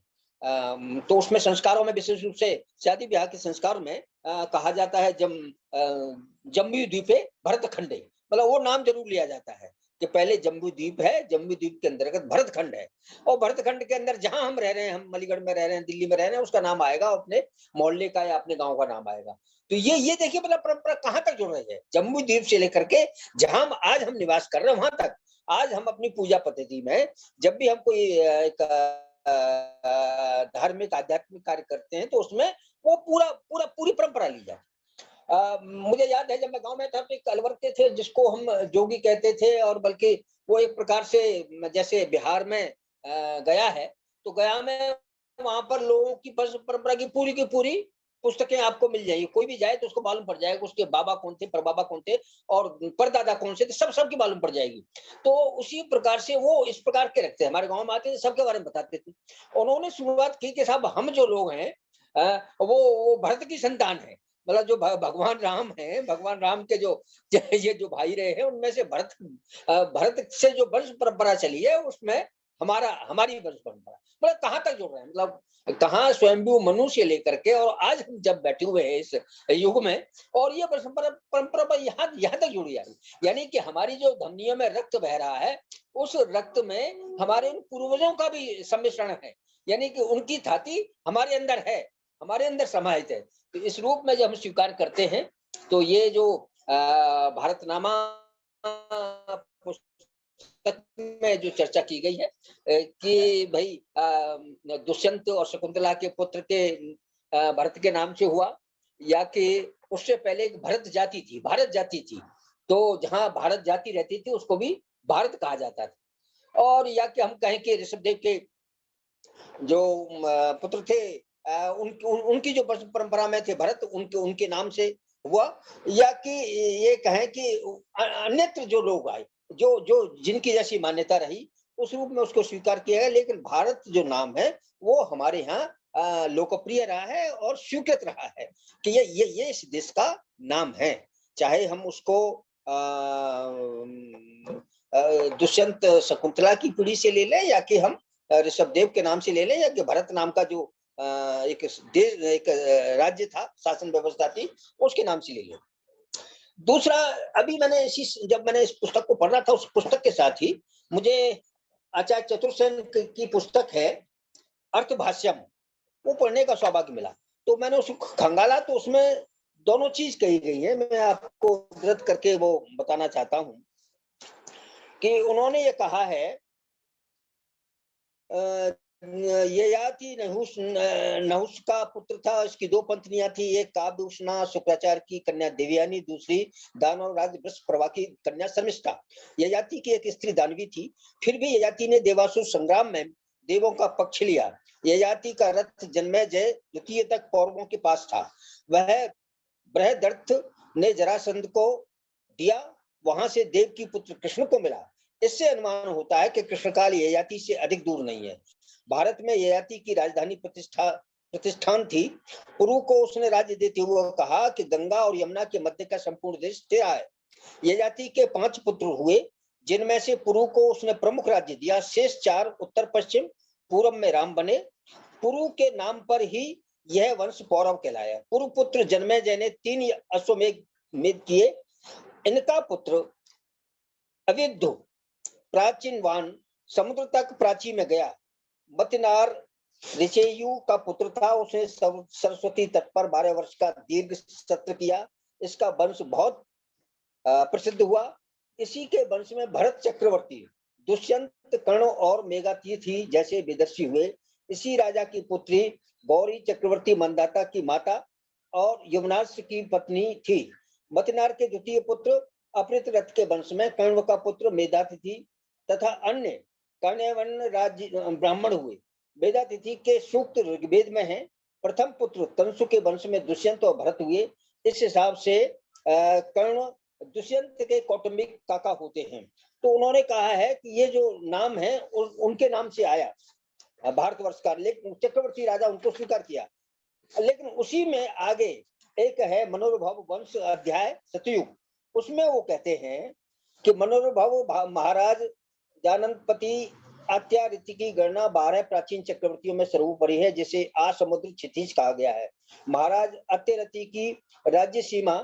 तो उसमें संस्कारों में विशेष रूप से शादी ब्याह के संस्कार में कहा जाता है जम्बू द्वीपे भरतखंडे, मतलब वो नाम जरूर लिया जाता है कि पहले जम्बू द्वीप है, जम्बू द्वीप के अंतर्गत भरतखंड है, और भरतखंड के अंदर जहां हम रह रहे हैं, हम अलीगढ़ में रह रहे हैं, दिल्ली में रह रहे हैं, उसका नाम आएगा, अपने मोहल्ले का या अपने गांव का नाम आएगा। तो ये देखिए मतलब परंपरा कहाँ तक जुड़ रही है, जम्बू द्वीप से लेकर के जहां आज हम निवास कर रहे हैं वहां तक। आज हम अपनी पूजा पद्धति में जब भी हम कोई एक धार्मिक आध्यात्मिक कार्य करते हैं, तो उसमें वो पूरी परंपरा ली जाती है। मुझे याद है जब मैं गांव में था तो एक अलवर के थे जिसको हम जोगी कहते थे, और बल्कि वो एक प्रकार से जैसे बिहार में गया है, तो गया में वहां पर लोगों की परंपरा की पूरी पुस्तकें आपको मिल जाएगी, कोई भी जाए तो उसको मालूम पड़ जाएगा उसके बाबा कौन थे, परबाबा कौन थे, और परदादा कौन से थे, सबकी मालूम पड़ जाएगी। तो उसी प्रकार से वो इस प्रकार के रखते हैं, हमारे गांव में आते थे, सबके बारे में बताते थे। उन्होंने शुरुआत की कि साहब हम जो लोग हैं वो भरत की संतान है, मतलब जो भगवान राम है, भगवान राम के जो ये जो भाई रहे हैं, उनमें से भरत से जो वंश परंपरा चली है, उसमें हमारी वंश परंपरा, मतलब कहाँ तक जुड़ रहे हैं, मतलब कहाँ स्वयंभू मनुष्य लेकर के, और आज हम जब बैठे हुए हैं इस युग में, और ये परंपरा यहाँ तक जुड़ी है, यानी कि हमारी जो धमनियों में रक्त बह रहा है, उस रक्त में हमारे उन पूर्वजों का भी सम्मिश्रण है, यानी कि उनकी धाती हमारे अंदर है, हमारे अंदर समाहित है। तो इस रूप में जब हम स्वीकार करते हैं, तो ये जो भारतनामा पुस्तक में जो चर्चा की गई है कि भाई दुष्यंत और शकुंतला के पुत्र के भरत के नाम से हुआ, या कि उससे पहले एक भारत जाति थी, तो जहां भारत जाति रहती थी उसको भी भारत कहा जाता था, और या कि हम कहें कि ऋषभदेव के जो पुत्र थे उनकी जो परंपरा में थे भरत, उनके नाम से हुआ, या कि ये कहें कि अन्यत्र जो लोग आए, जो जिनकी जैसी मान्यता रही, उस रूप में उसको स्वीकार किया गया, लेकिन भारत जो नाम है वो हमारे यहाँ लोकप्रिय रहा है और स्वीकृत रहा है कि ये इस देश का नाम है, चाहे हम उसको दुष्यंत शकुंतला की पीढ़ी से ले लें, या कि हम ऋषभदेव के नाम से ले लें, या कि भरत नाम का जो एक राज्य था, शासन व्यवस्था थी, उसके नाम से ले लें। दूसरा, अभी जब मैंने इस पुस्तक को पढ़ रहा था, उस पुस्तक के साथ ही मुझे आचार्य चतुर्सेन की पुस्तक है अर्थभाष्यम, वो पढ़ने का सौभाग्य मिला, तो मैंने उसको खंगाला, तो उसमें दोनों चीज कही गई है, मैं आपको उद्धृत करके वो बताना चाहता हूं कि उन्होंने ये कहा है ययाति नहुष का पुत्र था, इसकी दो पत्नियां थी, एक काव्यउष्णा शुक्राचार्य की कन्या देवयानी, दूसरी दानव राज वृषप्रभा की कन्या शर्मिष्ठा। ययाति की एक स्त्री दानवी थी, फिर भी ययाति ने देवासुर संग्राम में देवों का पक्ष लिया। ययाति का रथ जन्मेजय द्वितीय तक कौरवों के पास था, वह बृहदर्थ ने जरासंध को दिया, वहां से देव की पुत्र कृष्ण को मिला। इससे अनुमान होता है कि कृष्णकाल ययाति से अधिक दूर नहीं है। भारत में ययाति की राजधानी प्रतिष्ठान थी। पुरु को उसने राज्य देते हुए कहा कि गंगा और यमुना के मध्य का संपूर्ण देश तेरा है। ययाति के 5 पुत्र हुए, जिनमें से पुरु को उसने प्रमुख राज्य दिया, शेष 4 उत्तर पश्चिम पूर्व में राम बने। पुरु के नाम पर ही यह वंश पौरव कहलाया। पुरु पुत्र जन्मेजय ने 3 अश्वमेध किए। इनका पुत्र अविद्धु प्राचीनवान समुद्र तक प्राची में गया। मतिनार ऋषेयु का पुत्र था, उसने सरस्वती तट पर 12 वर्ष का दीर्घ सत्र किया। इसका वंश बहुत प्रसिद्ध हुआ। इसी के वंश में भरत चक्रवर्ती, दुष्यंत, कर्ण और मेघातिथि जैसे विदर्शी हुए। इसी राजा की पुत्री गौरी चक्रवर्ती मंदाता की माता और यमुनाश की पत्नी थी। मतिनार के द्वितीय पुत्र अपृतरथ के वंश में कण्व का पुत्र मेधातिथि तथा अन्य कर्ण्यवन राज्य ब्राह्मण हुए। मेधातिथि के सूक्त ऋग्वेद में है। प्रथम पुत्र तंसु के वंश में दुष्यंत और भरत हुए। इस हिसाब से कर्ण दुष्यंत के कौटुंबिक काका होते हैं। तो उन्होंने कहा है कि ये जो नाम है उनके नाम से आया भारतवर्ष का, लेकिन चक्रवर्ती राजा उनको स्वीकार किया। लेकिन उसी में आगे एक है मनोरभव वंश अध्याय सतयुग, उसमें वो कहते हैं कि मनोरभाव महाराज जानपति अत्यारिति की गणना 12 प्राचीन चक्रवर्तियों में सर्वोपरि है, जिसे आसमुद्र क्षितिज कहा गया है। महाराज अत्यारिति की राज्य सीमा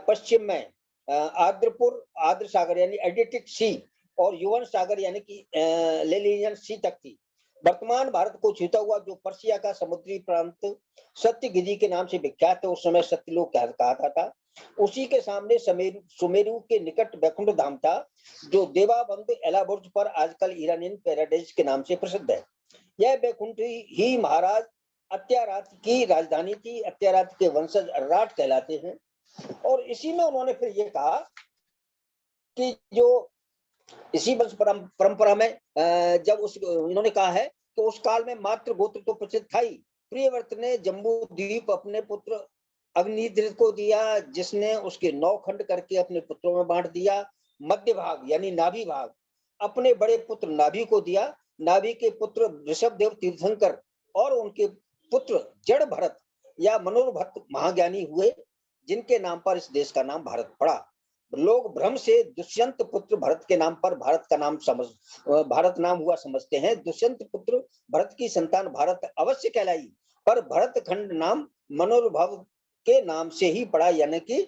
पश्चिम में आर्द्रपुर आर्द्र सागर यानी एडिटिक सी और युवन सागर यानी कि लेलियन सी तक थी। वर्तमान भारत को छूता हुआ जो पर्शिया का समुद्री प्रांत सत्यगिरी के नाम से विख्यात है, उस समय सत्यलोक कहा था। उसी के सामने सुमेरु के निकट वैकुंठ धाम था, जो देवाबंद एलाबुर्ज पर आजकल ईरानियन पैराडाइज के नाम से प्रसिद्ध है। यह वैकुंठ ही महाराज अत्यारात की राजधानी थी। अत्यारात के वंशज अर्राट कहलाते हैं। और इसी में उन्होंने फिर ये कहा कि जो इसी वंश परंपरा में जब इन्होंने कहा है कि उस काल में मात्र गोत्र तो प्रसिद्ध था ही। प्रियव्रत ने जम्बू द्वीप अपने पुत्र अग्निद्र को दिया, जिसने उसके 9 खंड करके अपने पुत्रों में बांट दिया। मध्य भाग यानी नाभि भाग अपने बड़े पुत्र नाभि को दिया। नाभि के पुत्र ऋषभदेव तीर्थंकर और उनके पुत्र जड़ भरत या मनोरभट्ट महाज्ञानी हुए, जिनके नाम पर इस देश का नाम भारत पड़ा। लोग भ्रम से दुष्यंत पुत्र भरत के नाम पर भारत नाम हुआ समझते हैं। दुष्यंत पुत्र भरत की संतान भारत अवश्य कहलाई, पर भरत खंड नाम मनोरभव के नाम से ही पड़ा, यानी कि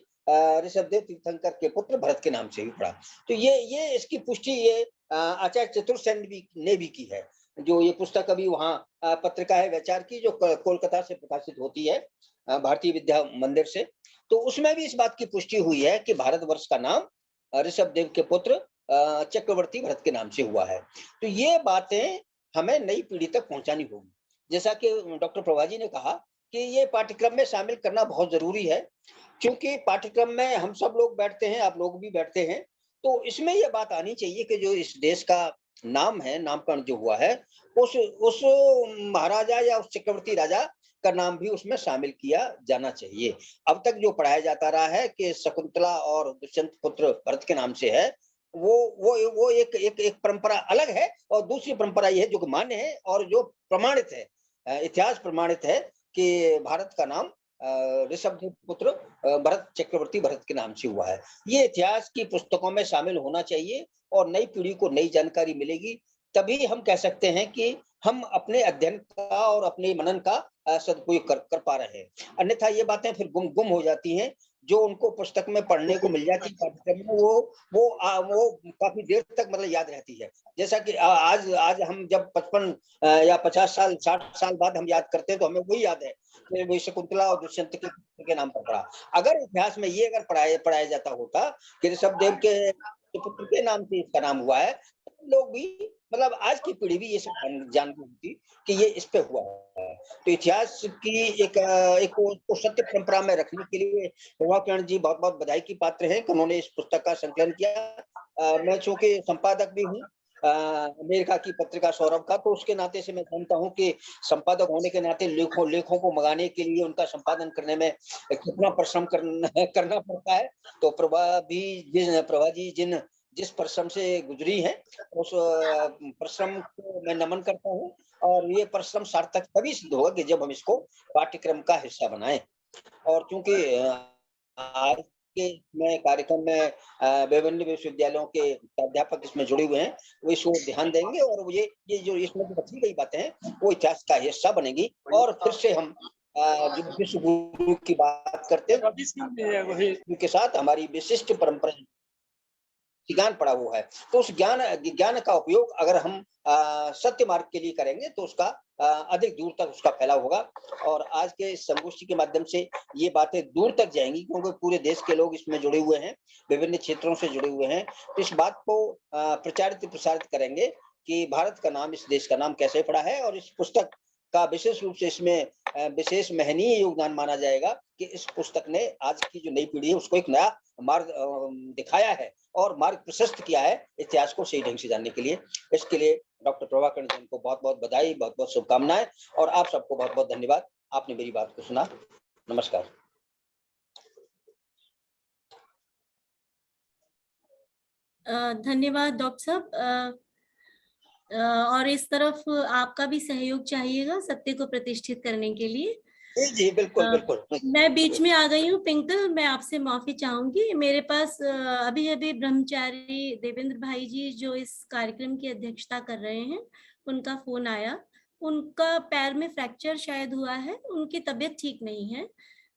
ऋषभदेव तीर्थंकर के पुत्र भरत के नाम से ही पड़ा। तो ये इसकी पुष्टि ये आचार्य चतुर्सेन ने भी की है। जो ये पुस्तक अभी वहाँ पत्रिका है वैचार की, जो कोलकाता से प्रकाशित होती है भारतीय विद्या मंदिर से, तो उसमें भी इस बात की पुष्टि हुई है कि भारतवर्ष का नाम ऋषभदेव के पुत्र चक्रवर्ती भरत के नाम से हुआ है। तो ये बातें हमें नई पीढ़ी तक पहुंचानी होगी। जैसा कि डॉक्टर प्रभा जी ने कहा कि ये पाठ्यक्रम में शामिल करना बहुत जरूरी है, क्योंकि पाठ्यक्रम में हम सब लोग बैठते हैं, आप लोग भी बैठते हैं, तो इसमें यह बात आनी चाहिए कि जो इस देश का नाम है, नामकरण जो हुआ है, उस महाराजा या उस चक्रवर्ती राजा का नाम भी उसमें शामिल किया जाना चाहिए। अब तक जो पढ़ाया जाता रहा है कि शकुंतला और दुष्यंत पुत्र भरत के नाम से है, वो एक परंपरा अलग है, और दूसरी परंपरा ये है जो मान्य है और जो प्रमाणित है, इतिहास प्रमाणित है कि भारत का नाम ऋषभदेव पुत्र भरत चक्रवर्ती भरत के नाम से हुआ है। ये इतिहास की पुस्तकों में शामिल होना चाहिए और नई पीढ़ी को नई जानकारी मिलेगी, तभी हम कह सकते हैं कि हम अपने अध्ययन का और अपने मनन का सदुपयोग कर पा रहे हैं। अन्यथा ये बातें फिर गुम हो जाती हैं, जो उनको पुस्तक में पढ़ने को मिल जाती है पाठ्यक्रम में, वो काफी देर तक मतलब याद रहती है। जैसा कि आज हम जब 55 या 50 साल 60 साल बाद हम याद करते हैं, तो हमें वही याद है कि वही शकुंतला और दुष्यंत के नाम पर पढ़ा। अगर इतिहास में ये अगर पढ़ाया जाता होता कि ऋषभदेव के पुत्र के नाम से इसका नाम हुआ है, लोग भी मतलब आज की पीढ़ी भी ये सब जानती होती कि ये इस पे हुआ है। तो इतिहास की एक सत्य परंपरा में रखने के लिए प्रभाकरण जी बहुत बहुत बधाई की पात्र हैं कि उन्होंने इस पुस्तक का संकलन किया। मैं चूंकि संपादक भी हूँ अमेरिका की पत्रिका सौरभ का, तो उसके नाते से मैं जानता हूँ कि संपादक होने के नाते लेखों को मंगाने के लिए उनका संपादन करने में कितना परिश्रम करना पड़ता है। तो प्रभा जी जिस परिश्रम से गुजरी है, उस परिश्रम को मैं नमन करता हूँ, और ये परिश्रम सार्थक तभी सिद्ध होगा कि जब हम इसको पाठ्यक्रम का हिस्सा बनाएं। और क्योंकि आज के कार्यक्रम में विभिन्न विश्वविद्यालयों के अध्यापक इसमें जुड़े हुए हैं, वो इसको ध्यान देंगे, और ये जो इसमें रखी गई बातें हैं वो इतिहास का हिस्सा बनेगी। और फिर से हम जो विश्व गुरु की बात करते हैं, उनके साथ हमारी विशिष्ट परंपरा ज्ञान पड़ा हुआ है, तो उस ज्ञान का उपयोग अगर हम सत्य मार्ग के लिए करेंगे तो उसका अधिक दूर तक उसका फैलाव होगा। और आज के इस संगोष्ठी के माध्यम से ये बातें दूर तक जाएंगी, क्योंकि पूरे देश के लोग इसमें जुड़े हुए हैं, विभिन्न क्षेत्रों से जुड़े हुए हैं। तो इस बात को प्रचारित प्रसारित करेंगे कि भारत का नाम इस देश का नाम कैसे पड़ा है। और इस पुस्तक का विशेष रूप से इसमें विशेष महनीय योगदान माना जाएगा कि इस पुस्तक ने आज की जो नई पीढ़ी है उसको एक नया मार्ग दिखाया है और मार्ग प्रशस्त किया है इतिहास को सही ढंग से जानने के लिए। इसके लिए डॉक्टर प्रभाकरण जी को बहुत बहुत बधाई, बहुत बहुत शुभकामनाएं, और आप सबको बहुत बहुत धन्यवाद, आपने मेरी बात को सुना। नमस्कार। धन्यवाद डॉक्टर साहब। और इस तरफ आपका भी सहयोग चाहिएगा सत्य को प्रतिष्ठित करने के लिए। जी बिल्कुल अ, बिल्कुल। मैं बीच में आ गई हूँ पिंकल, मैं आपसे माफी चाहूंगी। मेरे पास अभी अभी ब्रह्मचारी देवेंद्र भाई जी जो इस कार्यक्रम की अध्यक्षता कर रहे हैं, उनका फोन आया। उनका पैर में फ्रैक्चर शायद हुआ है, उनकी तबीयत ठीक नहीं है,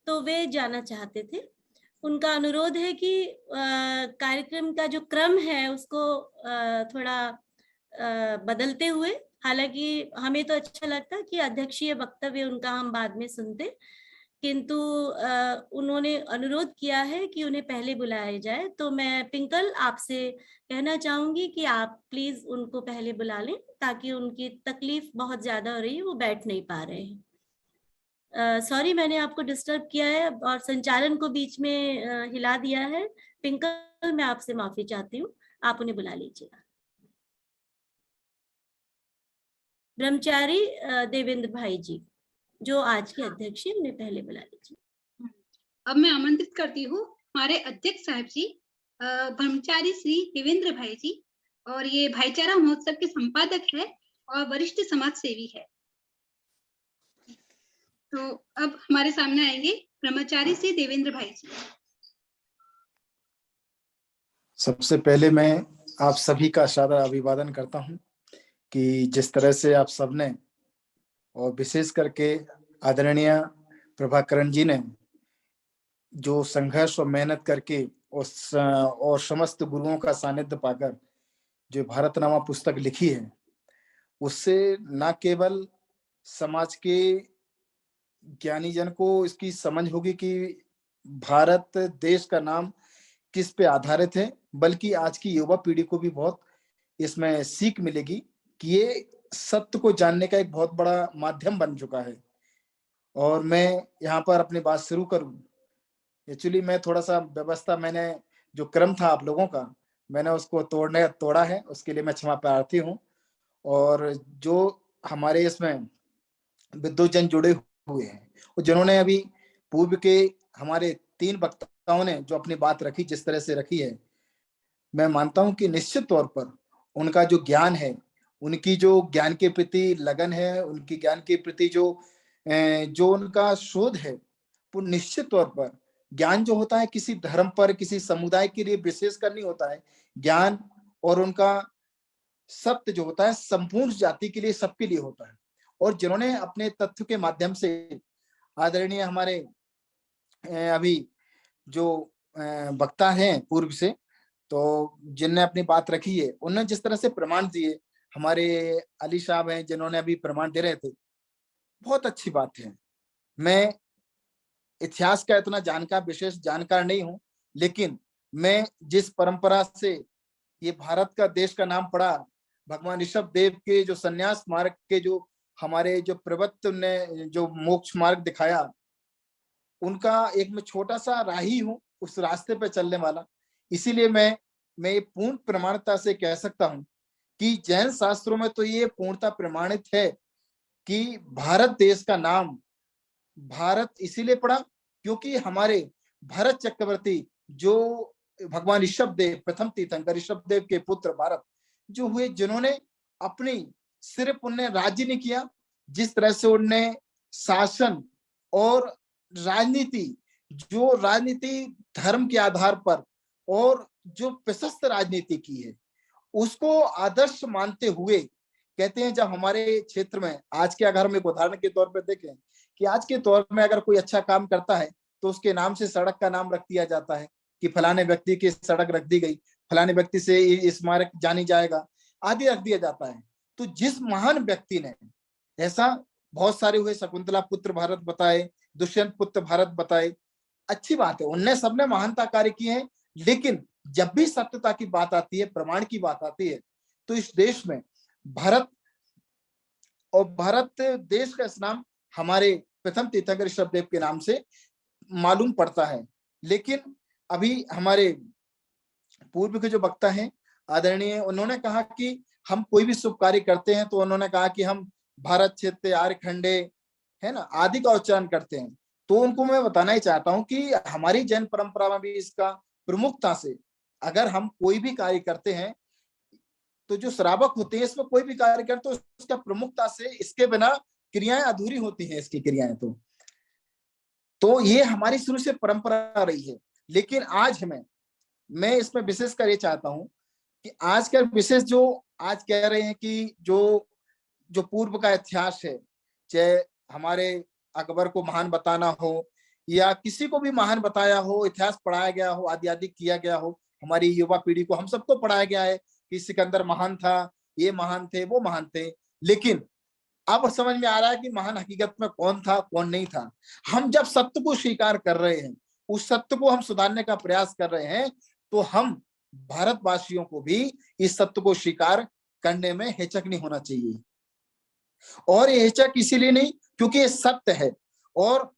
तो वे जाना चाहते थे। उनका अनुरोध है कि कार्यक्रम का जो क्रम है उसको थोड़ा बदलते हुए, हालांकि हमें तो अच्छा लगता कि अध्यक्षीय वक्तव्य उनका हम बाद में सुनते, किंतु उन्होंने अनुरोध किया है कि उन्हें पहले बुलाया जाए। तो मैं पिंकल आपसे कहना चाहूंगी कि आप प्लीज उनको पहले बुला लें, ताकि उनकी तकलीफ बहुत ज्यादा हो रही है, वो बैठ नहीं पा रहे हैं। सॉरी मैंने आपको डिस्टर्ब किया है और संचालन को बीच में हिला दिया है। पिंकल मैं आपसे माफी चाहती हूँ, आप उन्हें बुला लीजिएगा। ब्रह्मचारी देवेंद्र भाई जी जो आज के अध्यक्ष हैं, उन्हें पहले बुला लीजिए। अब मैं आमंत्रित करती हूँ हमारे अध्यक्ष साहब जी, ब्रह्मचारी श्री देवेंद्र भाई जी, और ये भाईचारा महोत्सव के संपादक है और वरिष्ठ समाज सेवी है। तो अब हमारे सामने आएंगे ब्रह्मचारी श्री देवेंद्र भाई जी। सबसे पहले मैं आप सभी का सादर अभिवादन करता हूं कि जिस तरह से आप सबने और विशेष करके आदरणीय प्रभाकरण जी ने जो संघर्ष और मेहनत करके और समस्त गुरुओं का सानिध्य पाकर जो भारतनामा पुस्तक लिखी है, उससे न केवल समाज के ज्ञानी जन को इसकी समझ होगी कि भारत देश का नाम किस पे आधारित है, बल्कि आज की युवा पीढ़ी को भी बहुत इसमें सीख मिलेगी कि ये सत्य को जानने का एक बहुत बड़ा माध्यम बन चुका है। और मैं यहाँ पर अपनी बात शुरू करूं, एक्चुअली मैं थोड़ा सा व्यवस्था, मैंने जो क्रम था आप लोगों का, मैंने उसको तोड़ा है, उसके लिए मैं क्षमा प्रार्थी हूँ। और जो हमारे इसमें विद्वजन जुड़े हुए हैं, जिन्होंने अभी पूर्व के हमारे 3 वक्ताओं ने जो अपनी बात रखी, जिस तरह से रखी है, मैं मानता हूं कि निश्चित तौर पर उनका जो ज्ञान है, उनकी जो ज्ञान के प्रति लगन है, उनकी ज्ञान के प्रति जो उनका शोध है, वो निश्चित तौर पर ज्ञान जो होता है किसी धर्म पर, किसी समुदाय के लिए विशेष कर नहीं होता है। ज्ञान और उनका सत्य जो होता है संपूर्ण जाति के लिए, सबके लिए होता है। और जिन्होंने अपने तथ्य के माध्यम से आदरणीय हमारे अभी जो वक्ता हैं पूर्व से, तो जिनने अपनी बात रखी है, उन्होंने जिस तरह से प्रमाण दिए, हमारे अली साहब हैं जिन्होंने अभी प्रमाण दे रहे थे, बहुत अच्छी बात है। मैं इतिहास का इतना विशेष जानकार नहीं हूं, लेकिन मैं जिस परंपरा से ये भारत का देश का नाम पड़ा, भगवान ऋषभ देव के जो संन्यास मार्ग के जो हमारे जो प्रवक्त ने जो मोक्ष मार्ग दिखाया, उनका एक मैं छोटा सा राही हूं उस रास्ते पे चलने वाला। इसीलिए मैं ये पूर्ण प्रमाणता से कह सकता हूं कि जैन शास्त्रों में तो ये पूर्णता प्रमाणित है कि भारत देश का नाम भारत इसीलिए पड़ा क्योंकि हमारे भरत चक्रवर्ती जो भगवान ऋषभ देव, प्रथम तीर्थंकर ऋषभ देव के पुत्र भारत जो हुए, जिन्होंने अपनी सिर्फ उनने राज्य नहीं किया, जिस तरह से उनने शासन और राजनीति, जो राजनीति धर्म के आधार पर और जो प्रशस्त राजनीति की है, उसको आदर्श मानते हुए कहते हैं, जब हमारे क्षेत्र में आज के अगर हम एक उदाहरण के तौर पर देखें कि आज के तौर में अगर कोई अच्छा काम करता है तो उसके नाम से सड़क का नाम रख दिया जाता है कि फलाने व्यक्ति की सड़क रख दी गई, फलाने व्यक्ति से स्मारक जानी जाएगा, आदि रख दिया जाता है। तो जिस महान व्यक्ति ने, ऐसा बहुत सारे हुए, शकुंतला पुत्र भारत बताए, दुष्यंत पुत्र भारत बताए, अच्छी बात है, उनने सबने महानता कार्य किए हैं। लेकिन जब भी सत्यता की बात आती है, प्रमाण की बात आती है, तो इस देश में भारत और भारत देश का नाम हमारे प्रथम तीर्थंकर ऋषभ देव के नाम से मालूम पड़ता है। लेकिन अभी हमारे पूर्व के जो वक्ता हैं आदरणीय, उन्होंने कहा कि हम कोई भी शुभ कार्य करते हैं तो उन्होंने कहा कि हम भारत क्षेत्र आर्य खंडे है ना आदि का उच्चारण करते हैं। तो उनको मैं बताना ही चाहता हूं कि हमारी जैन परंपरा में भी इसका प्रमुखता से, अगर हम कोई भी कार्य करते हैं तो जो श्रावक होते हैं, इसमें कोई भी कार्य करते तो उसका प्रमुखता से, इसके बिना क्रियाएं अधूरी होती हैं, इसकी क्रियाएं। तो तो ये हमारी शुरू से परंपरा रही है। लेकिन आज मैं इसमें विशेष कर ये चाहता हूं कि आज का विशेष जो आज कह रहे हैं कि जो पूर्व का इतिहास है, चाहे हमारे अकबर को महान बताना हो या किसी को भी महान बताया हो, इतिहास पढ़ाया गया हो, आदि आदि किया गया हो, हमारी युवा पीढ़ी को हम सबको पढ़ाया गया है कि सिकंदर महान था, ये महान थे, वो महान थे। लेकिन अब समझ में आ रहा है कि महान हकीकत में कौन था, कौन नहीं था। हम जब सत्य को स्वीकार कर रहे हैं, उस सत्य को हम सुधारने का प्रयास कर रहे हैं, तो हम भारतवासियों को भी इस सत्य को स्वीकार करने में हिचक नहीं होना चाहिए। और ये हिचक इसीलिए नहीं क्योंकि ये सत्य है। और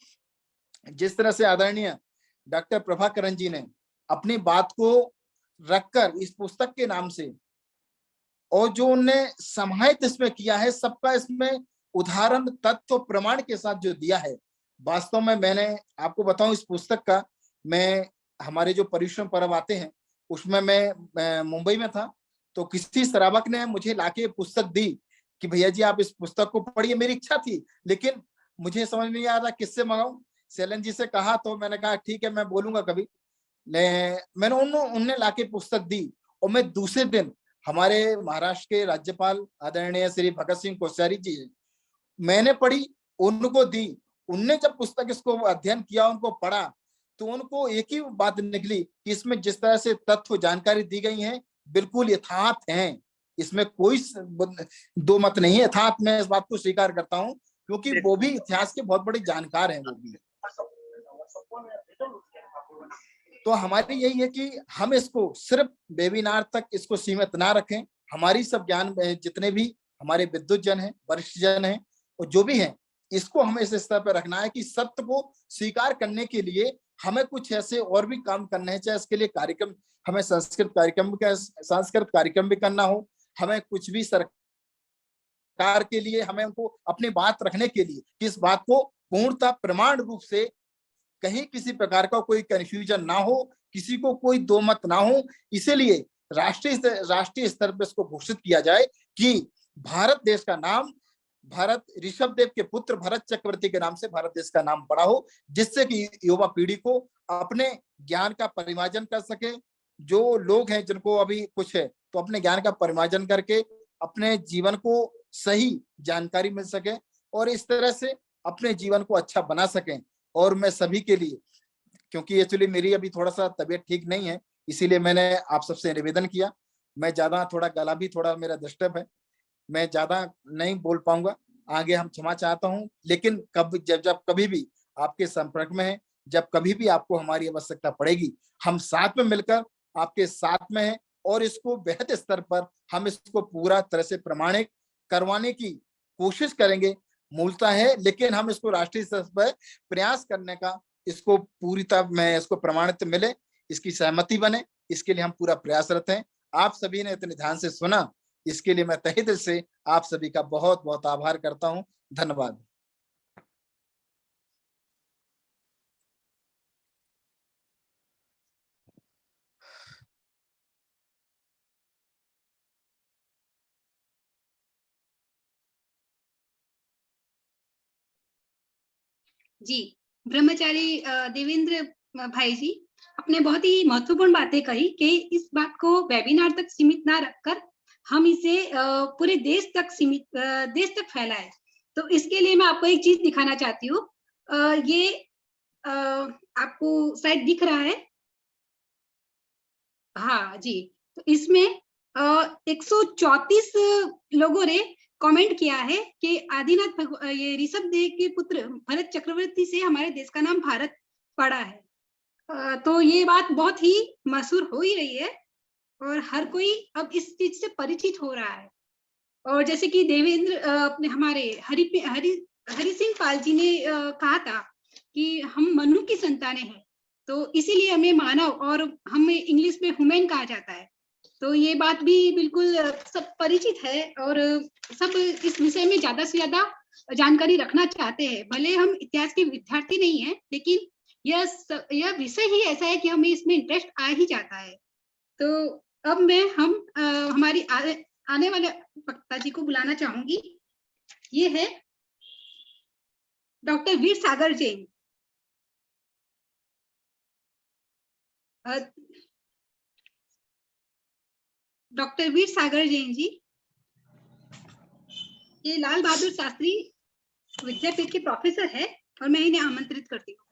जिस तरह से आदरणीय डॉक्टर प्रभाकरण जी ने अपनी बात को रखकर इस पुस्तक के नाम से, और जो उनने समाहित इसमें किया है, सबका इसमें उदाहरण, तथ्य, प्रमाण के साथ जो दिया है, वास्तव में मैंने आपको बताऊं, इस पुस्तक का मैं हमारे जो परिश्रम पर्व आते हैं उसमें मैं मुंबई में था, तो किसी श्रावक ने मुझे लाके पुस्तक दी कि भैया जी आप इस पुस्तक को पढ़िए। मेरी इच्छा थी लेकिन मुझे समझ नहीं आ रहा किससे मंगाऊं। सेलन जी से कहा तो मैंने कहा ठीक है मैं बोलूंगा कभी। मैंने उन्होंने लाके पुस्तक दी और मैं दूसरे दिन हमारे महाराष्ट्र के राज्यपाल आदरणीय श्री भगत सिंह कोश्यारी जी है, मैंने पढ़ी, उनको दी। उनने जब पुस्तक इसको अध्ययन किया, उनको पढ़ा, तो उनको एक ही बात निकली कि इसमें जिस तरह से तथ्य जानकारी दी गई है बिल्कुल यथार्थ हैं, इसमें कोई दो मत नहीं है। यथार्थ मैं इस बात को स्वीकार करता हूं क्योंकि वो भी इतिहास के बहुत बड़े जानकार हैं वो भी। तो हमारी यही है कि हम इसको सिर्फ वेबिनार तक इसको सीमित ना रखें। हमारी सब ज्ञान जितने भी हमारे विद्वत जन हैं, वरिष्ठ जन हैं और जो भी हैं, इसको हमें इस स्तर पर रखना है कि सत्य को स्वीकार करने के लिए हमें कुछ ऐसे और भी काम करने हैं। चाहे इसके लिए कार्यक्रम, हमें सांस्कृतिक कार्यक्रम भी करना हो, हमें कुछ भी सरकार के लिए हमें उनको अपनी बात रखने के लिए इस बात को पूर्णतः प्रमाण रूप से कहीं किसी प्रकार का कोई कंफ्यूजन ना हो, किसी को कोई दो मत ना हो, इसीलिए राष्ट्रीय स्तर पर इसको घोषित किया जाए कि भारत देश का नाम भारत ऋषभ देव के पुत्र भरत चक्रवर्ती के नाम से भारत देश का नाम पड़ा हो, जिससे कि युवा पीढ़ी को अपने ज्ञान का परिमार्जन कर सके। जो लोग हैं जिनको अभी कुछ है तो अपने ज्ञान का परिमार्जन करके अपने जीवन को सही जानकारी मिल सके और इस तरह से अपने जीवन को अच्छा बना सकें। और मैं सभी के लिए, क्योंकि एक्चुअली मेरी अभी थोड़ा सा तबीयत ठीक नहीं है, इसीलिए मैंने आप सबसे निवेदन किया। मैं ज्यादा थोड़ा गला भी थोड़ा मेरा डिस्टर्ब है, मैं ज्यादा नहीं बोल पाऊंगा, आगे हम क्षमा चाहता हूं। लेकिन जब कभी भी आपके संपर्क में है, जब कभी भी आपको हमारी आवश्यकता पड़ेगी, हम साथ में मिलकर आपके साथ में हैं और इसको बेहद स्तर पर हम इसको पूरा तरह से प्रमाणित करवाने की कोशिश करेंगे। मूलता है, लेकिन हम इसको राष्ट्रीय स्तर पर प्रयास करने का, इसको पूरी तरह में इसको प्रमाणित मिले, इसकी सहमति बने, इसके लिए हम पूरा प्रयासरत हैं। आप सभी ने इतने ध्यान से सुना, इसके लिए मैं तहे दिल से आप सभी का बहुत बहुत आभार करता हूं। धन्यवाद। जी, ब्रह्मचारी देवेंद्र भाई जी अपने बहुत ही महत्वपूर्ण बातें कही कि इस बात को वेबिनार तक सीमित ना रखकर हम इसे पूरे देश तक फैलाएं। तो इसके लिए मैं आपको एक चीज दिखाना चाहती हूँ। ये आपको शायद दिख रहा है, हाँ जी। तो इसमें 134 लोगों ने कमेंट किया है कि आदिनाथ ये ऋषभ देव के पुत्र भरत चक्रवर्ती से हमारे देश का नाम भारत पड़ा है। तो ये बात बहुत ही मशहूर हो ही रही है और हर कोई अब इस चीज से परिचित हो रहा है। और जैसे कि देवेंद्र अपने हमारे हरि सिंह पाल जी ने कहा था कि हम मनु की संतानें हैं, तो इसीलिए हमें मानव और हमें इंग्लिश में ह्यूमन कहा जाता है। तो ये बात भी बिल्कुल सब परिचित है और सब इस विषय में ज्यादा से ज्यादा जानकारी रखना चाहते हैं। भले हम इतिहास के विद्यार्थी नहीं है, लेकिन यह विषय ही ऐसा है कि हमें इसमें इंटरेस्ट आ ही जाता है। तो अब हम हमारी आने वाले वक्ता जी को बुलाना चाहूंगी। ये है डॉक्टर वीर सागर जैन। डॉक्टर वीर सागर जैन जी, ये लाल बहादुर शास्त्री विद्यापीठ के प्रोफेसर है और मैं इन्हें आमंत्रित करती हूँ।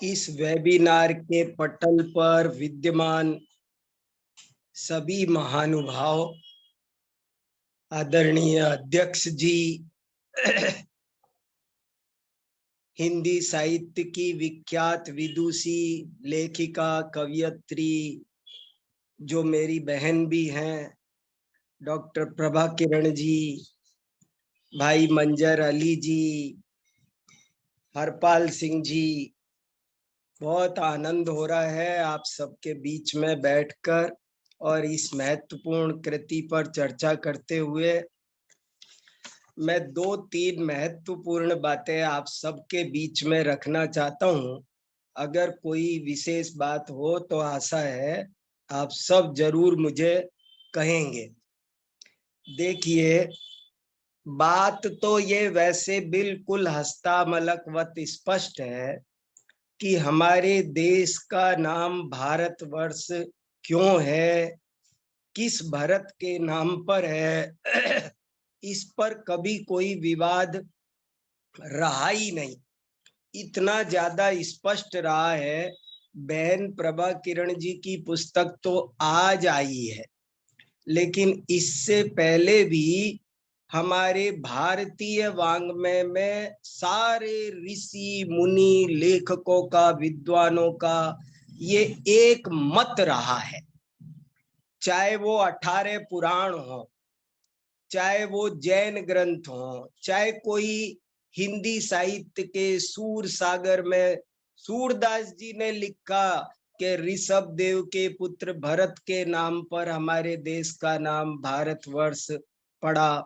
इस वेबिनार के पटल पर विद्यमान सभी महानुभाव, आदरणीय अध्यक्ष जी, हिंदी साहित्य की विख्यात विदुषी, लेखिका, कवयित्री, जो मेरी बहन भी हैं, डॉक्टर प्रभा किरण जी, भाई मंजर अली जी, हरपाल सिंह जी, बहुत आनंद हो रहा है आप सबके बीच में बैठकर और इस महत्वपूर्ण कृति पर चर्चा करते हुए। मैं 2-3 महत्वपूर्ण बातें आप सबके बीच में रखना चाहता हूं। अगर कोई विशेष बात हो तो आशा है आप सब जरूर मुझे कहेंगे। देखिए, बात तो ये वैसे बिल्कुल हस्तामलकवत स्पष्ट है कि हमारे देश का नाम भारतवर्ष क्यों है, किस भारत के नाम पर है, इस पर कभी कोई विवाद रहा ही नहीं। इतना ज्यादा स्पष्ट रहा है, बहन प्रभा किरण जी की पुस्तक तो आज आई है, लेकिन इससे पहले भी हमारे भारतीय वाङ्मय में सारे ऋषि मुनि लेखकों का, विद्वानों का ये एक मत रहा है, चाहे वो 18 पुराण हो, चाहे वो जैन ग्रंथ हो, चाहे कोई हिंदी साहित्य के सूर सागर में सूरदास जी ने लिखा कि ऋषभ देव के पुत्र भरत के नाम पर हमारे देश का नाम भारतवर्ष पड़ा,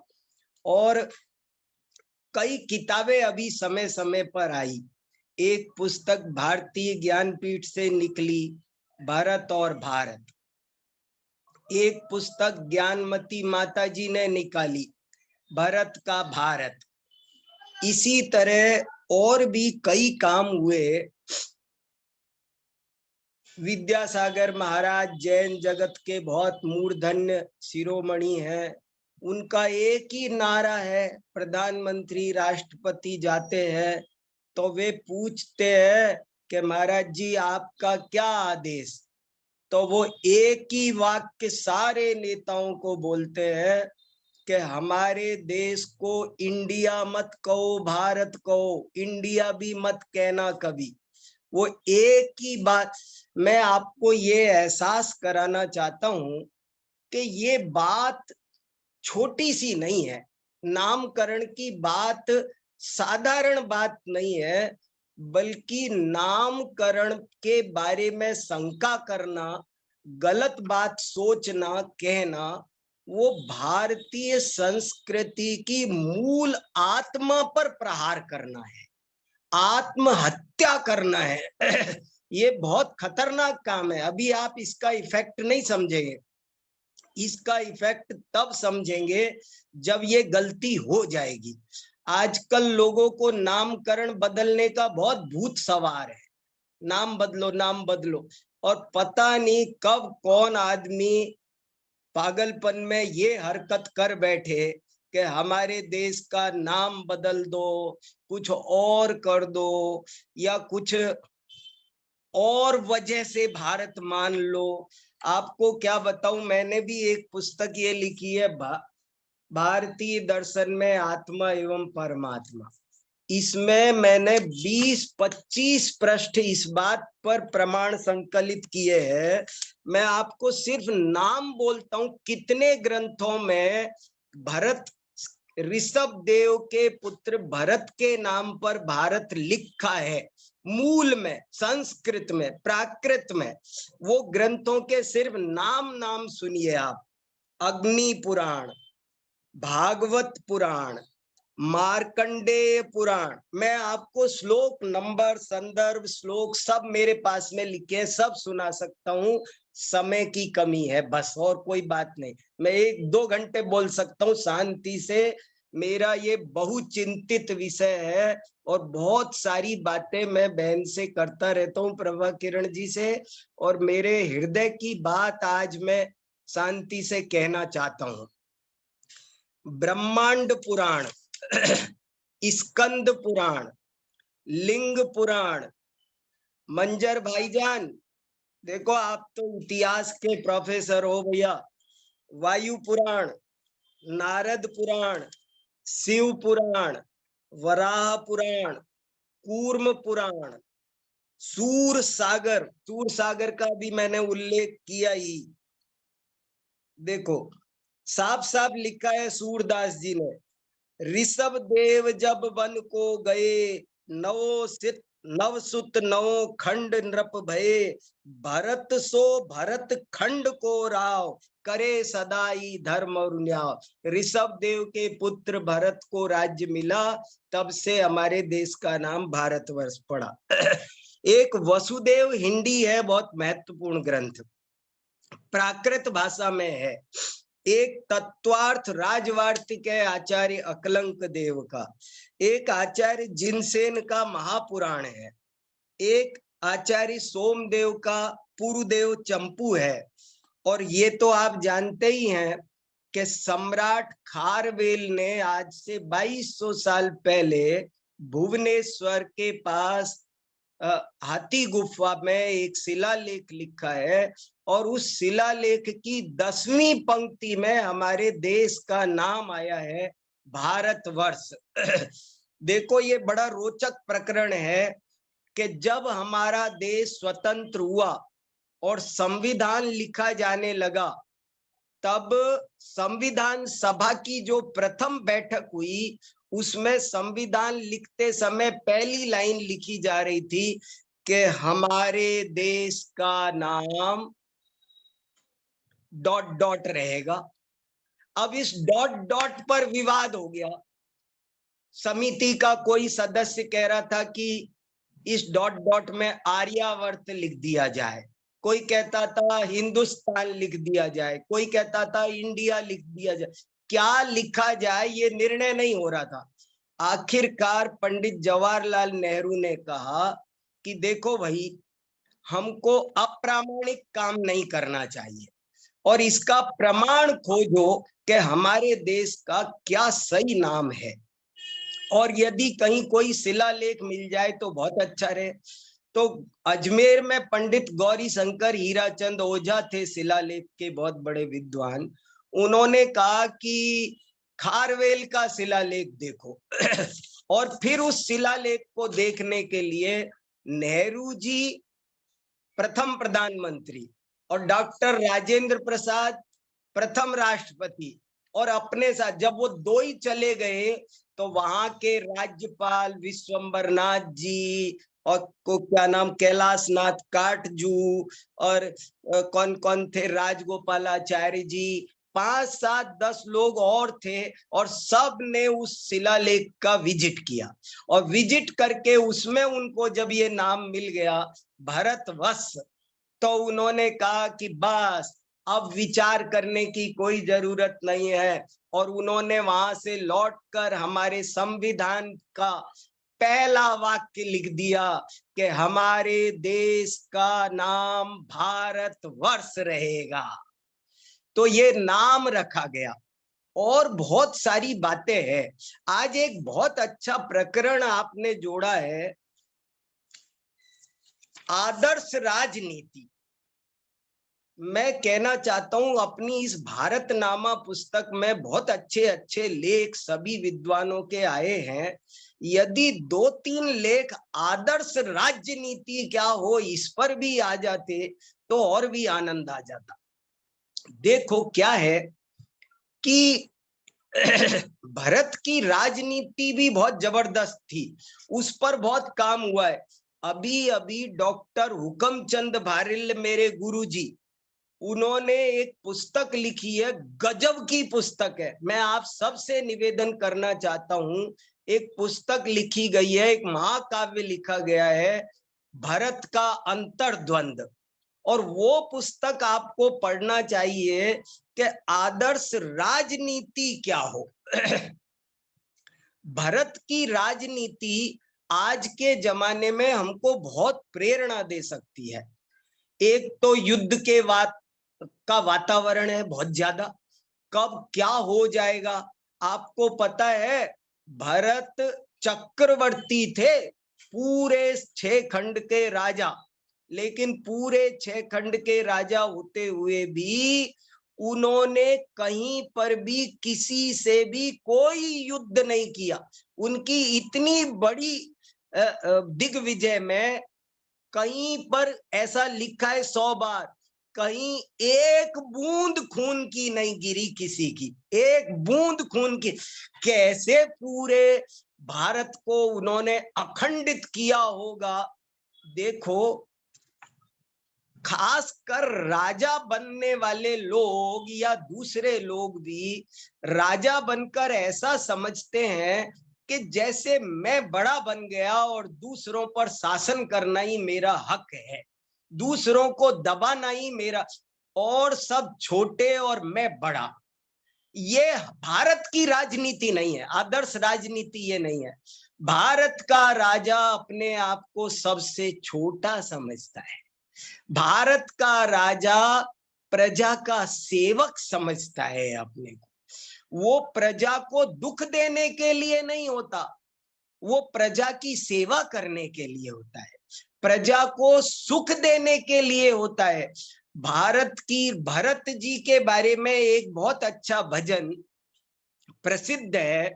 और कई किताबें अभी समय समय पर आई। एक पुस्तक भारतीय ज्ञानपीठ से निकली, भारत और भारत। एक पुस्तक ज्ञानमती माता जी ने निकाली, भारत का भारत। इसी तरह और भी कई काम हुए। विद्यासागर महाराज जैन जगत के बहुत मूर्धन्य शिरोमणि हैं, उनका एक ही नारा है, प्रधानमंत्री राष्ट्रपति जाते हैं तो वे पूछते हैं कि महाराज जी आपका क्या आदेश, तो वो एक ही वाक्य सारे नेताओं को बोलते हैं कि हमारे देश को इंडिया मत कहो, भारत कहो, इंडिया भी मत कहना कभी। वो एक ही बात। मैं आपको ये एहसास कराना चाहता हूं कि ये बात छोटी सी नहीं है, नामकरण की बात साधारण बात नहीं है, बल्कि नामकरण के बारे में शंका करना, गलत बात सोचना, कहना, वो भारतीय संस्कृति की मूल आत्मा पर प्रहार करना है, आत्महत्या करना है। ये बहुत खतरनाक काम है। अभी आप इसका इफेक्ट नहीं समझेंगे, इसका इफेक्ट तब समझेंगे जब ये गलती हो जाएगी। आजकल लोगों को नामकरण बदलने का बहुत भूत सवार है, नाम बदलो, नाम बदलो, और पता नहीं कब कौन आदमी पागलपन में ये हरकत कर बैठे कि हमारे देश का नाम बदल दो, कुछ और कर दो, या कुछ और वजह से भारत मान लो। आपको क्या बताऊं, मैंने भी एक पुस्तक ये लिखी है, भारतीय दर्शन में आत्मा एवं परमात्मा। इसमें मैंने 20-25 पृष्ठ इस बात पर प्रमाण संकलित किए हैं। मैं आपको सिर्फ नाम बोलता हूं, कितने ग्रंथों में भरत, ऋषभ देव के पुत्र भरत के नाम पर भारत लिखा है, मूल में, संस्कृत में, प्राकृत में। वो ग्रंथों के सिर्फ नाम सुनिए आप। अग्नि पुराण, भागवत पुराण, मार्कंडेय पुराण। मैं आपको श्लोक नंबर, संदर्भ, श्लोक सब मेरे पास में लिखे, सब सुना सकता हूं, समय की कमी है बस, और कोई बात नहीं। मैं 1-2 घंटे बोल सकता हूं शांति से, मेरा ये बहुचिंतित विषय है और बहुत सारी बातें मैं बहन से करता रहता हूँ, प्रभा किरण जी से, और मेरे हृदय की बात आज मैं शांति से कहना चाहता हूँ। ब्रह्मांड पुराण, स्कंद पुराण, लिंग पुराण, मंजर भाईजान देखो आप तो इतिहास के प्रोफेसर हो भैया, वायु पुराण, नारद पुराण, शिव पुराण, वराह पुराण, कूर्म पुराण, सूर सागर का भी मैंने उल्लेख किया ही। देखो साफ साफ लिखा है सूरदास जी ने, ऋषभ देव जब वन को गए, नव सुत नौ खंड नृप भये, भरत सो भरत खंड को राव, करे सदाई धर्म और न्याय। ऋषभ देव के पुत्र भरत को राज्य मिला, तब से हमारे देश का नाम भारतवर्ष पड़ा। एक वसुदेव हिंदी है, बहुत महत्वपूर्ण ग्रंथ, प्राकृत भाषा में है। एक तत्वार्थ राजवार्तिक है आचार्य अकलंक देव का, एक आचार्य जिनसेन का महापुराण है, एक आचार्य सोमदेव का पुरुदेव चंपू है। और ये तो आप जानते ही हैं कि सम्राट खारवेल ने आज से 2200 साल पहले भुवनेश्वर के पास हाथी गुफा में एक शिलालेख लिखा है, और उस शिलालेख की 10वीं पंक्ति में हमारे देश का नाम आया है भारतवर्ष। देखो ये बड़ा रोचक प्रकरण है कि जब हमारा देश स्वतंत्र हुआ और संविधान लिखा जाने लगा, तब संविधान सभा की जो प्रथम बैठक हुई उसमें संविधान लिखते समय पहली लाइन लिखी जा रही थी कि हमारे देश का नाम ... रहेगा। अब इस ... पर विवाद हो गया। समिति का कोई सदस्य कह रहा था कि इस ... में आर्यावर्त लिख दिया जाए, कोई कहता था हिंदुस्तान लिख दिया जाए, कोई कहता था इंडिया लिख दिया जाए। क्या लिखा जाए ये निर्णय नहीं हो रहा था। आखिरकार पंडित जवाहरलाल नेहरू ने कहा कि देखो भाई, हमको अप्रामाणिक काम नहीं करना चाहिए और इसका प्रमाण खोजो कि हमारे देश का क्या सही नाम है, और यदि कहीं कोई शिलालेख मिल जाए तो बहुत अच्छा रहे। तो अजमेर में पंडित गौरी शंकर हीराचंद ओझा थे, शिलालेख के बहुत बड़े विद्वान। उन्होंने कहा कि खारवेल का शिलालेख देखो। और फिर उस शिलालेख को देखने के लिए नेहरू जी प्रथम प्रधानमंत्री और डॉक्टर राजेंद्र प्रसाद प्रथम राष्ट्रपति, और अपने साथ जब वो दो ही चले गए तो वहां के राज्यपाल विश्वंभरनाथ जी और को क्या नाम कैलाश नाथ काटजू और कौन कौन थे, राजगोपालाचार्य जी, 5, 7, 10 लोग और थे, और सब ने उस शिलालेख का विजिट किया। और विजिट करके उसमें उनको जब ये नाम मिल गया भारतवर्ष, तो उन्होंने कहा कि बस अब विचार करने की कोई जरूरत नहीं है, और उन्होंने वहां से लौटकर हमारे संविधान का पहला वाक्य लिख दिया कि हमारे देश का नाम भारतवर्ष रहेगा। तो ये नाम रखा गया। और बहुत सारी बातें हैं। आज एक बहुत अच्छा प्रकरण आपने जोड़ा है, आदर्श राजनीति। मैं कहना चाहता हूं अपनी इस भारतनामा पुस्तक में बहुत अच्छे अच्छे लेख सभी विद्वानों के आए हैं। यदि 2-3 लेख आदर्श राजनीति क्या हो इस पर भी आ जाते तो और भी आनंद आ जाता। देखो क्या है कि भारत की राजनीति भी बहुत जबरदस्त थी, उस पर बहुत काम हुआ है। अभी अभी डॉक्टर हुकमचंद भारिल मेरे गुरुजी, उन्होंने एक पुस्तक लिखी है, गजब की पुस्तक है। मैं आप सबसे निवेदन करना चाहता हूं, एक पुस्तक लिखी गई है, एक महाकाव्य लिखा गया है, भारत का अंतर्द्वंद। और वो पुस्तक आपको पढ़ना चाहिए कि आदर्श राजनीति क्या हो। भारत की राजनीति आज के जमाने में हमको बहुत प्रेरणा दे सकती है। एक तो युद्ध के का वातावरण है बहुत ज्यादा, कब क्या हो जाएगा आपको पता है। भरत चक्रवर्ती थे, पूरे 6 खंड के राजा, लेकिन पूरे 6 खंड के राजा होते हुए भी उन्होंने कहीं पर भी किसी से भी कोई युद्ध नहीं किया। उनकी इतनी बड़ी दिग्विजय में कहीं पर ऐसा लिखा है 100 बार, कहीं एक बूंद खून की नहीं गिरी किसी की, एक बूंद खून की। कैसे पूरे भारत को उन्होंने अखंडित किया होगा। देखो, खासकर राजा बनने वाले लोग या दूसरे लोग भी राजा बनकर ऐसा समझते हैं कि जैसे मैं बड़ा बन गया और दूसरों पर शासन करना ही मेरा हक है, दूसरों को दबाना ही मेरा, और सब छोटे और मैं बड़ा। ये भारत की राजनीति नहीं है, आदर्श राजनीति ये नहीं है। भारत का राजा अपने आप को सबसे छोटा समझता है। भारत का राजा प्रजा का सेवक समझता है अपने को। वो प्रजा को दुख देने के लिए नहीं होता, वो प्रजा की सेवा करने के लिए होता है, प्रजा को सुख देने के लिए होता है। भरत जी के बारे में एक बहुत अच्छा भजन प्रसिद्ध है,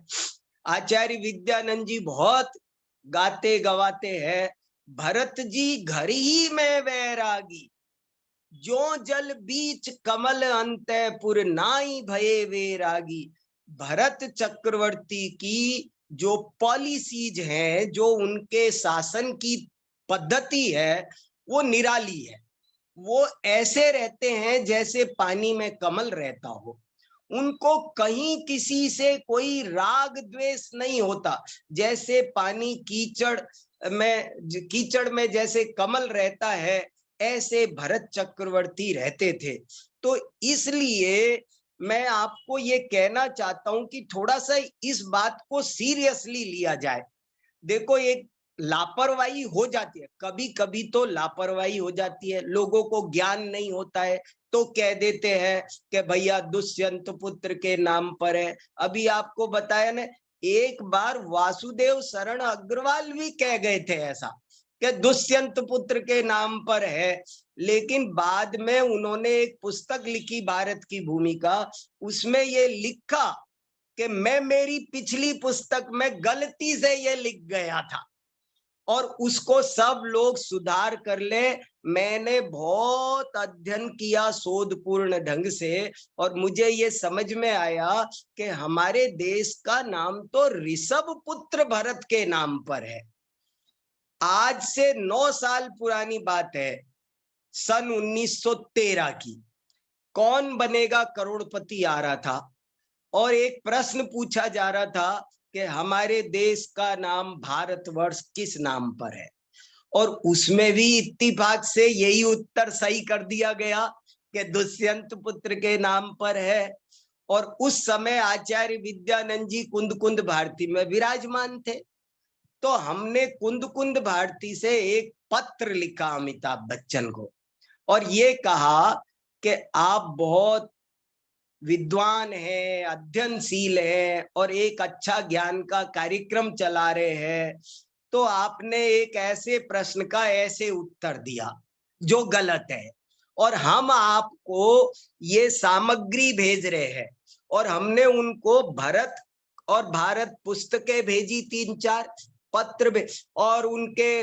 आचार्य विद्यानंद जी बहुत गाते गवाते हैं। भरत जी घर ही में वैरागी, जो जल बीच कमल अंतपुर नाई भये वैरागी। भरत चक्रवर्ती की जो पॉलिसीज हैं, जो उनके शासन की पद्धति है, वो निराली है। वो ऐसे रहते हैं जैसे पानी में कमल रहता हो। उनको कहीं किसी से कोई राग द्वेष नहीं होता। जैसे पानी कीचड़ में जैसे कमल रहता है, ऐसे भरत चक्रवर्ती रहते थे। तो इसलिए मैं आपको ये कहना चाहता हूं कि थोड़ा सा इस बात को सीरियसली लिया जाए। देखो, एक लापरवाही हो जाती है, कभी कभी तो लापरवाही हो जाती है, लोगों को ज्ञान नहीं होता है तो कह देते हैं कि भैया दुष्यंत पुत्र के नाम पर है। अभी आपको बताया ना, एक बार वासुदेव शरण अग्रवाल भी कह गए थे ऐसा कि दुष्यंत पुत्र के नाम पर है। लेकिन बाद में उन्होंने एक पुस्तक लिखी भारत की भूमिका, उसमें ये लिखा कि मैं मेरी पिछली पुस्तक में गलती से ये लिख गया था और उसको सब लोग सुधार कर ले। मैंने बहुत अध्ययन किया शोधपूर्ण ढंग से और मुझे ये समझ में आया कि हमारे देश का नाम तो ऋषभ पुत्र भरत के नाम पर है। आज से 9 साल पुरानी बात है, सन 1913 की। कौन बनेगा करोड़पति आ रहा था और एक प्रश्न पूछा जा रहा था कि हमारे देश का नाम भारतवर्ष किस नाम पर है, और उसमें भी इत्तेफाक से यही उत्तर सही कर दिया गया कि दुष्यंत पुत्र के नाम पर है। और उस समय आचार्य विद्यानंद जी कुंद कुंद भारती में विराजमान थे। तो हमने कुंद कुंद भारती से एक पत्र लिखा अमिताभ बच्चन को और ये कहा कि आप बहुत विद्वान हैं, अध्ययनशील हैं और एक अच्छा ज्ञान का कार्यक्रम चला रहे हैं, तो आपने एक ऐसे प्रश्न का ऐसे उत्तर दिया जो गलत है, और हम आपको ये सामग्री भेज रहे हैं। और हमने उनको भरत और भारत पुस्तकें भेजी, 3-4 पत्र और उनके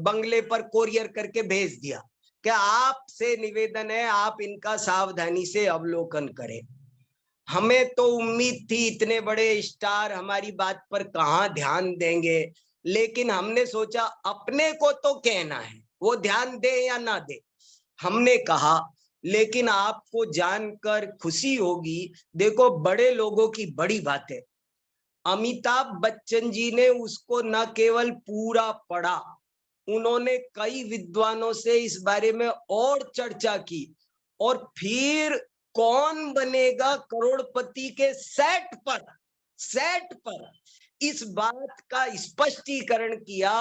बंगले पर कोरियर करके भेज दिया कि आपसे निवेदन है आप इनका सावधानी से अवलोकन करें। हमें तो उम्मीद थी इतने बड़े स्टार हमारी बात पर कहाँ ध्यान देंगे, लेकिन हमने सोचा अपने को तो कहना है, वो ध्यान दे या ना दे, हमने कहा। लेकिन आपको जानकर खुशी होगी, देखो बड़े लोगों की बड़ी बात है। अमिताभ बच्चन जी ने उसको न केवल पूरा पढ़ा, उन्होंने कई विद्वानों से इस बारे में और चर्चा की, और फिर कौन बनेगा करोड़पति के सेट पर सेट पर इस बात का स्पष्टीकरण किया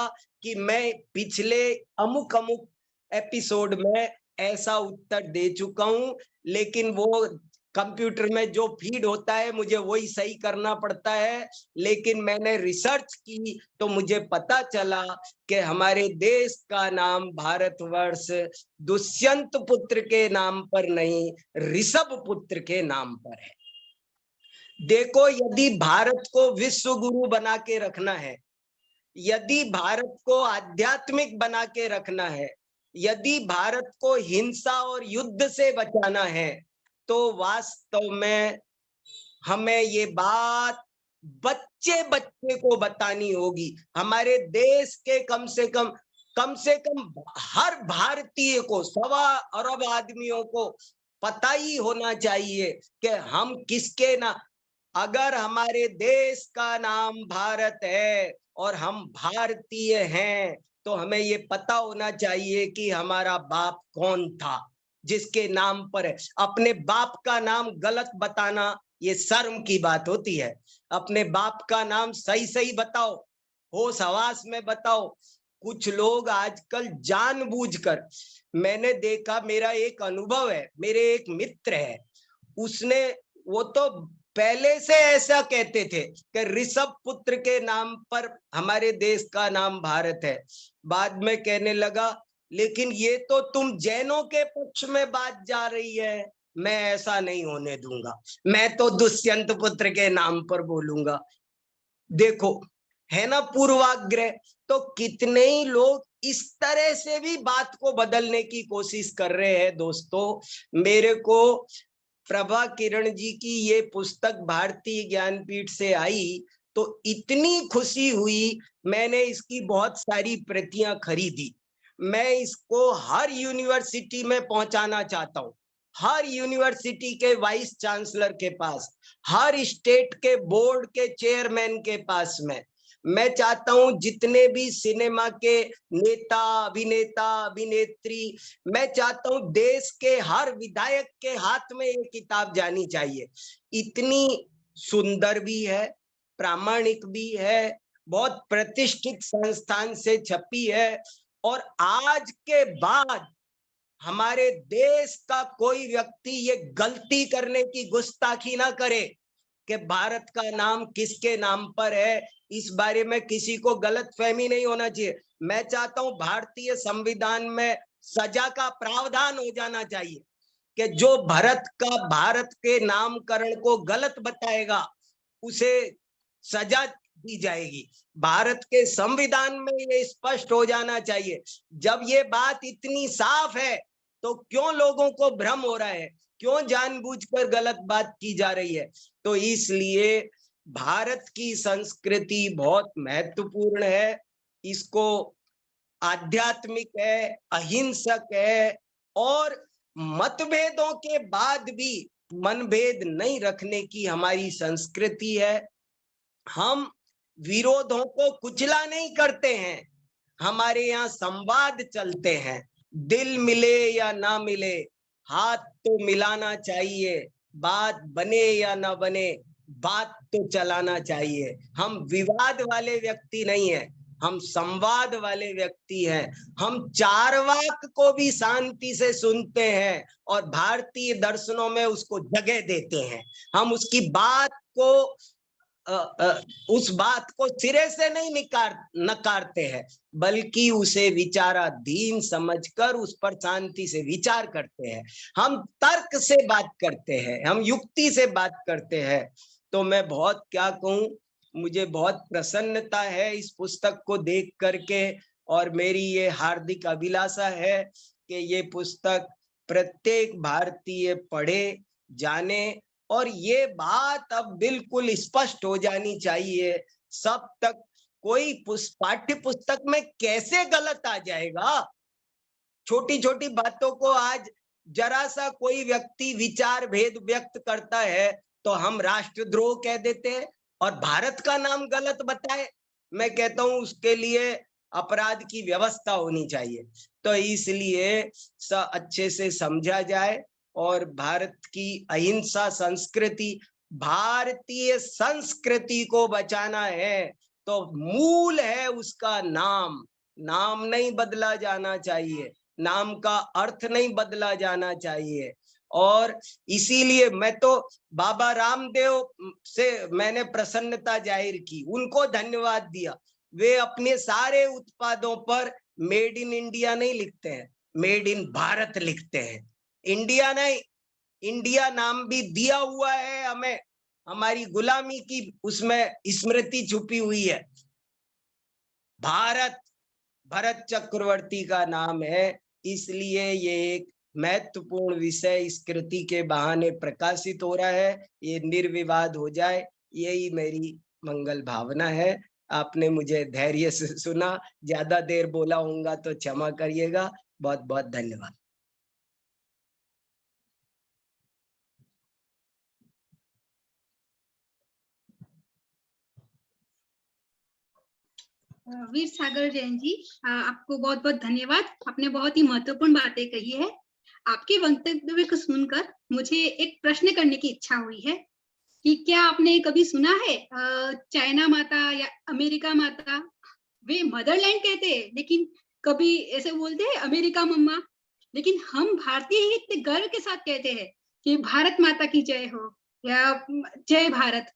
कि मैं पिछले अमुक अमुक एपिसोड में ऐसा उत्तर दे चुका हूं, लेकिन वो कंप्यूटर में जो फीड होता है मुझे वही सही करना पड़ता है। लेकिन मैंने रिसर्च की तो मुझे पता चला कि हमारे देश का नाम भारतवर्ष दुष्यंत पुत्र के नाम पर नहीं, ऋषभ पुत्र के नाम पर है। देखो, यदि भारत को विश्व गुरु बना के रखना है, यदि भारत को आध्यात्मिक बना के रखना है, यदि भारत को हिंसा और युद्ध से बचाना है, तो वास्तव में हमें ये बात बच्चे बच्चे को बतानी होगी। हमारे देश के कम से कम हर भारतीय को, 1.25 अरब आदमियों को पता ही होना चाहिए कि हम किसके ना, अगर हमारे देश का नाम भारत है और हम भारतीय हैं, तो हमें ये पता होना चाहिए कि हमारा बाप कौन था जिसके नाम पर है। अपने बाप का नाम गलत बताना ये शर्म की बात होती है। अपने बाप का नाम सही सही बताओ, होश हवास में बताओ। कुछ लोग आजकल जानबूझकर, मैंने देखा, मेरा एक अनुभव है, मेरे एक मित्र है, वो तो पहले से ऐसा कहते थे कि ऋषभ पुत्र के नाम पर हमारे देश का नाम भारत है। बाद में कहने लगा, लेकिन ये तो तुम जैनों के पक्ष में बात जा रही है, मैं ऐसा नहीं होने दूंगा, मैं तो दुष्यंत पुत्र के नाम पर बोलूंगा। देखो, है ना पूर्वाग्रह। तो कितने ही लोग इस तरह से भी बात को बदलने की कोशिश कर रहे हैं। दोस्तों, मेरे को प्रभा किरण जी की ये पुस्तक भारतीय ज्ञानपीठ से आई तो इतनी खुशी हुई, मैंने इसकी बहुत सारी प्रतियां खरीदी। मैं इसको हर यूनिवर्सिटी में पहुंचाना चाहता हूं, हर यूनिवर्सिटी के वाइस चांसलर के पास, हर स्टेट के बोर्ड के चेयरमैन के पास में। मैं चाहता हूं जितने भी सिनेमा के नेता, अभिनेता, अभिनेत्री, मैं चाहता हूं देश के हर विधायक के हाथ में ये किताब जानी चाहिए। इतनी सुंदर भी है, प्रामाणिक भी है, बहुत प्रतिष्ठित संस्थान से छपी है। और आज के बाद हमारे देश का कोई व्यक्ति ये गलती करने की गुस्ताखी ना करे कि भारत का नाम किसके नाम पर है। इस बारे में किसी को गलत फहमी नहीं होना चाहिए। मैं चाहता हूं भारतीय संविधान में सजा का प्रावधान हो जाना चाहिए कि जो भारत के नामकरण को गलत बताएगा उसे सजा दी जाएगी। भारत के संविधान में ये स्पष्ट हो जाना चाहिए। जब ये बात इतनी साफ है तो क्यों लोगों को भ्रम हो रहा है, क्यों जानबूझकर गलत बात की जा रही है। तो इसलिए भारत की संस्कृति बहुत महत्वपूर्ण है, इसको आध्यात्मिक है, अहिंसक है, और मतभेदों के बाद भी मनभेद नहीं रखने की हमारी संस्कृति है। हम विरोधों को कुचला नहीं करते हैं, हमारे यहाँ संवाद चलते हैं। दिल मिले या ना मिले, हाथ तो मिलाना चाहिए, बात बने या ना बने, बात तो चलाना चाहिए। हम विवाद वाले व्यक्ति नहीं है, हम संवाद वाले व्यक्ति हैं। हम चारवाक को भी शांति से सुनते हैं और भारतीय दर्शनों में उसको जगह देते हैं। हम उसकी बात को उस बात को सिरे से नहीं नकारते हैं, बल्कि उसे विचाराधीन समझकर उस पर शांति से विचार करते हैं। हम तर्क से बात करते हैं, हम युक्ति से बात करते हैं। तो मैं बहुत क्या कहूं, मुझे बहुत प्रसन्नता है इस पुस्तक को देख करके, और मेरी ये हार्दिक अभिलाषा है कि ये पुस्तक प्रत्येक भारतीय पढ़े, जाने, और ये बात अब बिल्कुल स्पष्ट हो जानी चाहिए सब तक। कोई पाठ्य पुस्तक में कैसे गलत आ जाएगा? छोटी छोटी बातों को आज जरा सा कोई व्यक्ति विचार भेद व्यक्त करता है तो हम राष्ट्रद्रोह कह देते हैं, और भारत का नाम गलत बताए, मैं कहता हूं उसके लिए अपराध की व्यवस्था होनी चाहिए। तो इसलिए अच्छे से समझा जाए, और भारत की अहिंसा संस्कृति भारतीय संस्कृति को बचाना है तो मूल है उसका नाम। नाम नहीं बदला जाना चाहिए, नाम का अर्थ नहीं बदला जाना चाहिए। और इसीलिए मैं तो बाबा रामदेव से मैंने प्रसन्नता जाहिर की, उनको धन्यवाद दिया। वे अपने सारे उत्पादों पर मेड इन इंडिया नहीं लिखते हैं, मेड इन भारत लिखते हैं। इंडिया नहीं, इंडिया नाम भी दिया हुआ है हमें, हमारी गुलामी की उसमें स्मृति छुपी हुई है। भारत भरत चक्रवर्ती का नाम है, इसलिए ये एक महत्वपूर्ण विषय इस कृति के बहाने प्रकाशित हो रहा है। ये निर्विवाद हो जाए, यही मेरी मंगल भावना है। आपने मुझे धैर्य से सुना, ज्यादा देर बोला होऊंगा तो क्षमा करिएगा। बहुत बहुत धन्यवाद। वीर सागर जैन जी, आपको बहुत बहुत धन्यवाद। आपने बहुत ही महत्वपूर्ण बातें कही है। आपके वक्तव्य को सुनकर मुझे एक प्रश्न करने की इच्छा हुई है कि क्या आपने कभी सुना है चाइना माता या अमेरिका माता, वे मदरलैंड कहते हैं लेकिन कभी ऐसे बोलते हैं अमेरिका मम्मा, लेकिन हम भारतीय ही इतने गर्व के साथ कहते हैं कि भारत माता की जय हो या जय भारत।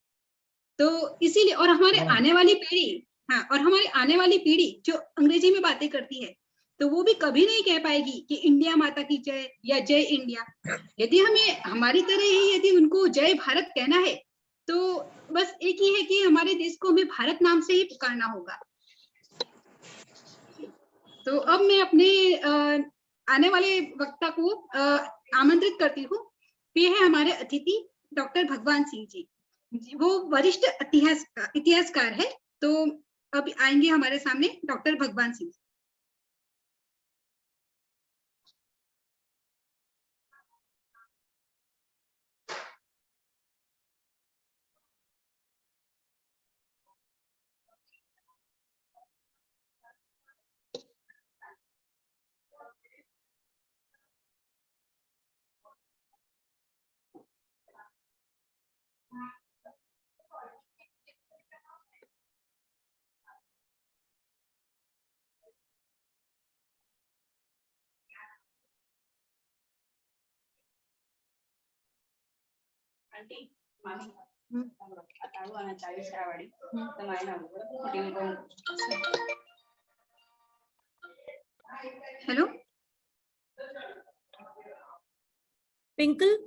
तो इसीलिए और हमारे आने वाली पीढ़ी, हाँ, और हमारी आने वाली पीढ़ी जो अंग्रेजी में बातें करती है तो वो भी कभी नहीं कह पाएगी कि इंडिया माता की जय या जय इंडिया। यदि हमें हमारी तरह ही यदि उनको जय भारत कहना है तो बस एक ही है कि हमारे देश को हमें भारत नाम से ही पुकारना होगा। तो अब मैं अपने आने वाले वक्ता को आमंत्रित करती हूँ। वे है हमारे अतिथि डॉक्टर भगवान सिंह जी। वो वरिष्ठ इतिहासकार है। तो अब आएंगे हमारे सामने डॉक्टर भगवान सिंह। हेलो पिंकल,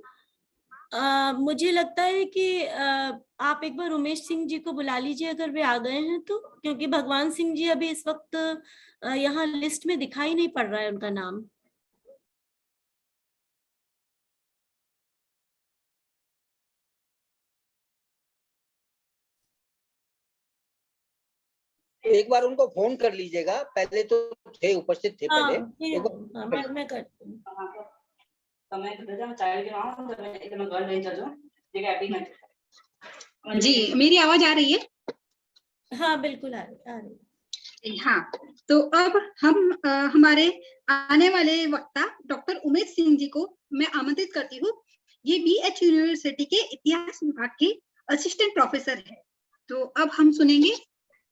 मुझे लगता है कि आप एक बार उमेश सिंह जी को बुला लीजिए अगर वे आ गए हैं तो, क्योंकि भगवान सिंह जी अभी इस वक्त यहाँ लिस्ट में दिखाई नहीं पड़ रहा है उनका नाम। एक बार उनको फोन कर लीजिएगा, पहले तो थे, उपस्थित थे पहले। मैं करती हूँ। जी, मेरी आवाज आ रही है? हाँ बिल्कुल आ रही है। हाँ, तो अब हम हमारे आने वाले वक्ता डॉक्टर उमेश सिंह जी को मैं आमंत्रित करती हूँ। ये BH यूनिवर्सिटी के इतिहास विभाग के असिस्टेंट प्रोफेसर है। तो अब हम सुनेंगे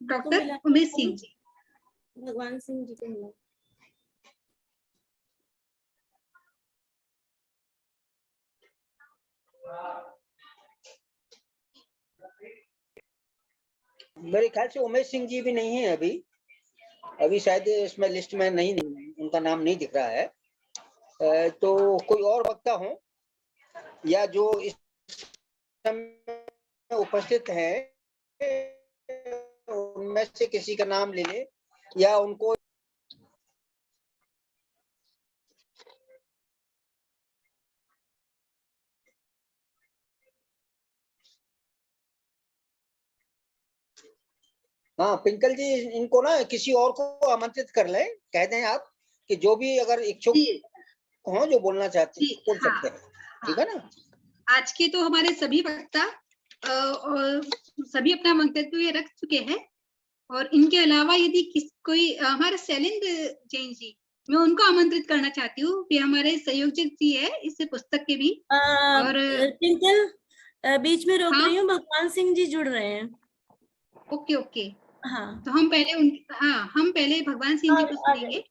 डॉक्टर उमेश सिंह जी। भगवान सिंह जी को मिला। मेरे ख्याल से उमेश सिंह जी भी नहीं है अभी शायद इसमें लिस्ट में नहीं, उनका नाम नहीं दिख रहा है। तो कोई और वक्ता हो या जो इस समय उपस्थित हैं उनमें से किसी का नाम ले ले या उनको हाँ पिंकल जी, इनको ना किसी और को आमंत्रित कर लें, कह दें आप कि जो भी अगर इच्छुक हो जो बोलना चाहते हैं बोल सकते हैं, ठीक है ना। आज के तो हमारे सभी वक्ता सभी अपना वक्तव्य रख चुके हैं और इनके अलावा यदि कोई हमारे शैलेंद्र जैन जी, मैं उनको आमंत्रित करना चाहती हूँ कि हमारे संयोजक जी है इस पुस्तक के भी। और पिंकल, बीच में रोक हाँ। रही हूँ, भगवान सिंह जी जुड़ रहे हैं। ओके ओके, हाँ तो हम पहले भगवान सिंह जी को आ गए। सुनेंगे।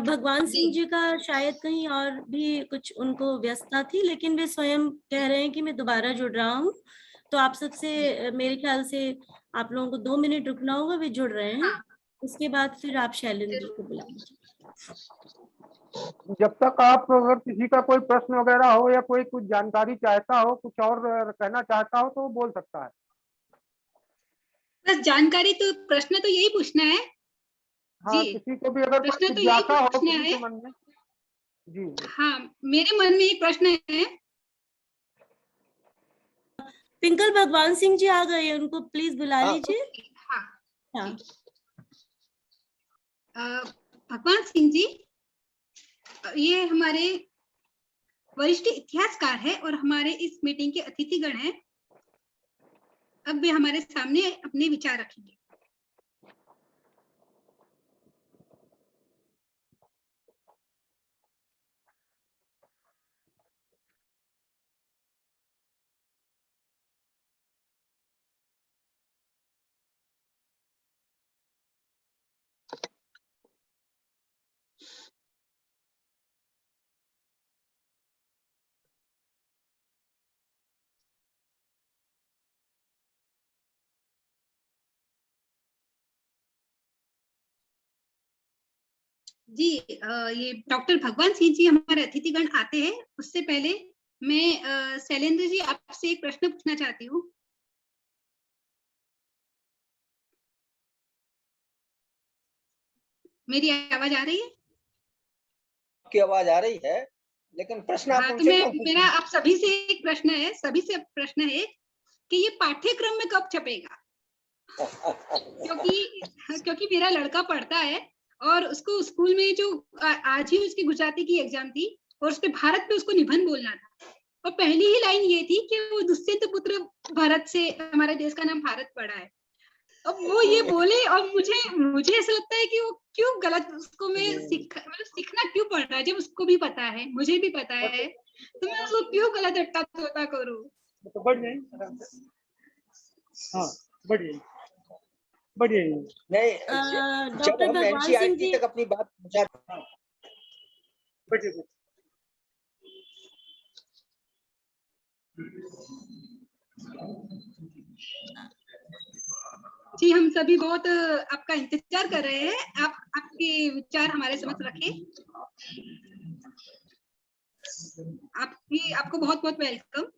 भगवान जी सिंह जी का शायद कहीं और भी कुछ उनको व्यस्तता थी, लेकिन वे स्वयं कह रहे हैं कि मैं दोबारा जुड़ रहा हूँ। तो आप सबसे मेरे ख्याल से आप लोगों को 2 मिनट रुकना होगा, वे जुड़ रहे हैं। हाँ उसके बाद फिर आप शैलेंद्र जी को बुला लीजिए। जब तक आप, अगर किसी का कोई प्रश्न वगैरह हो या कोई कुछ जानकारी चाहता हो, कुछ और कहना चाहता हो, तो वो बोल सकता है। बस जानकारी, तो प्रश्न तो यही पूछना है हाँ, जी, किसी को भी अगर कोई प्रश्न तो यही जिज्ञासा हो पूछना किसी है। के मन में। जी जी। हाँ, मेरे मन में एक प्रश्न है। पिंकल भगवान सिंह जी आ गए, उनको प्लीज बुला हाँ। लीजिए। हाँ हाँ भगवान सिंह जी, ये हमारे वरिष्ठ इतिहासकार है और हमारे इस मीटिंग के अतिथिगण हैं। अब वे हमारे सामने अपने विचार रखेंगे। जी, ये डॉक्टर भगवान सिंह जी हमारे अतिथिगण आते हैं, उससे पहले मैं शैलेंद्र जी आपसे एक प्रश्न पूछना चाहती हूँ। मेरी आवाज आ रही है? आपकी आवाज आ रही है, लेकिन प्रश्न आप हाँ, तो उनसे मैं क्यों पूछ मेरा रहे हैं? आप सभी से एक प्रश्न है, सभी से प्रश्न है कि ये पाठ्यक्रम में कब छपेगा? क्योंकि मेरा लड़का पढ़ता है और उसको स्कूल में जो आज ही उसकी गुजराती की एग्जाम थी और उसपे भारत पे उसको निबंध बोलना था, और पहली ही लाइन ये थी कि वो दुष्यंत पुत्र भारत से, हमारे देश का नाम भारत पड़ा है। अब वो ये बोले और मुझे ऐसा लगता है कि वो क्यों गलत, उसको मैं मतलब सीखना क्यों पड़ रहा है जब उसको भी पता है, मुझे भी पता है, तो मैं उसको क्यों गलत रट्टा तोता करूं? तो बढ़ जाए। हाँ, बढ़िए बढ़िए। नहीं, जब डॉक्टर हम भगवान सिंह एनसीईआरटी जी, तक अपनी बात पहुंचा, बढ़िए। जी, हम सभी बहुत आपका इंतजार कर रहे हैं, आप आपके विचार हमारे समक्ष रखें। आपको बहुत बहुत वेलकम।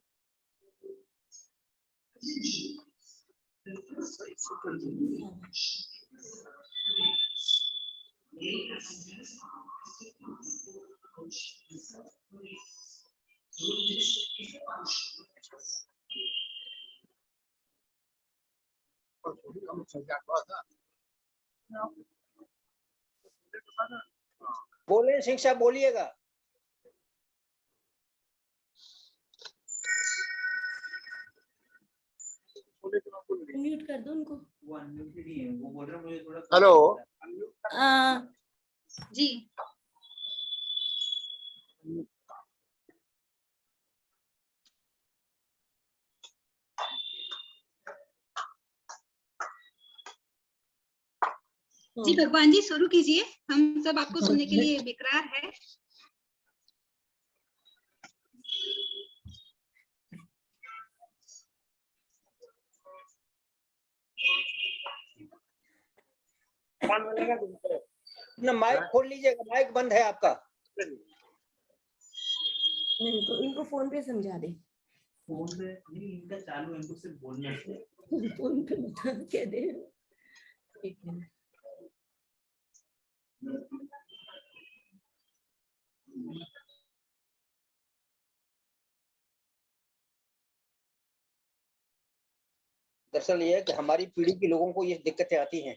बोले सिंह साहब, बोलिएगा। म्यूट कर दो उनको। हेलो। जी, जी भगवान जी शुरू कीजिए, हम सब आपको सुनने के लिए बेकरार है। अपना माइक खोल लीजिएगा, माइक बंद है आपका। इनको फोन पे समझा दे। फोन पे नहीं, इनका चालू है, इनको सिर्फ बोलना है। फोन पे बता कह दे। एक मिनट। दरअसल ये है कि हमारी पीढ़ी के लोगों को ये दिक्कतें आती हैं।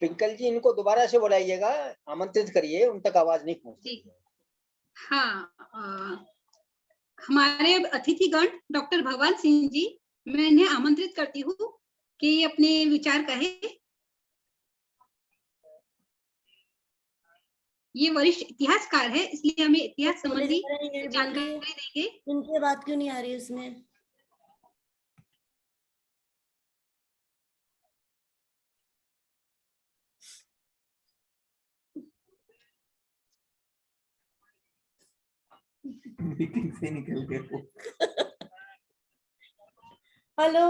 पिंकल जी इनको दोबारा से बुलाइएगा, आमंत्रित करिए, उन तक आवाज नहीं पहुंचती। ठीक। हाँ, हमारे अतिथिगण डॉक्टर भगवान सिंह जी, मैं इन्हें आमंत्रित करती हूँ कि अपने विचार कहे। ये वरिष्ठ इतिहासकार है, इसलिए हमें इतिहास संबंधी जानकारी देंगे। उनकी बात क्यों नहीं आ रही उसमें? मीटिंग से निकल गए वो। Hello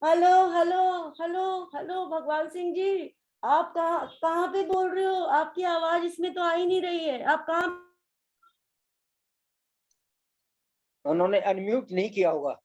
hello hello hello hello भगवान सिंह जी, आप कहाँ पे बोल रहे हो? आपकी आवाज इसमें तो आ ही नहीं रही है। आप कहाँ? उन्होंने अनम्यूट नहीं किया होगा।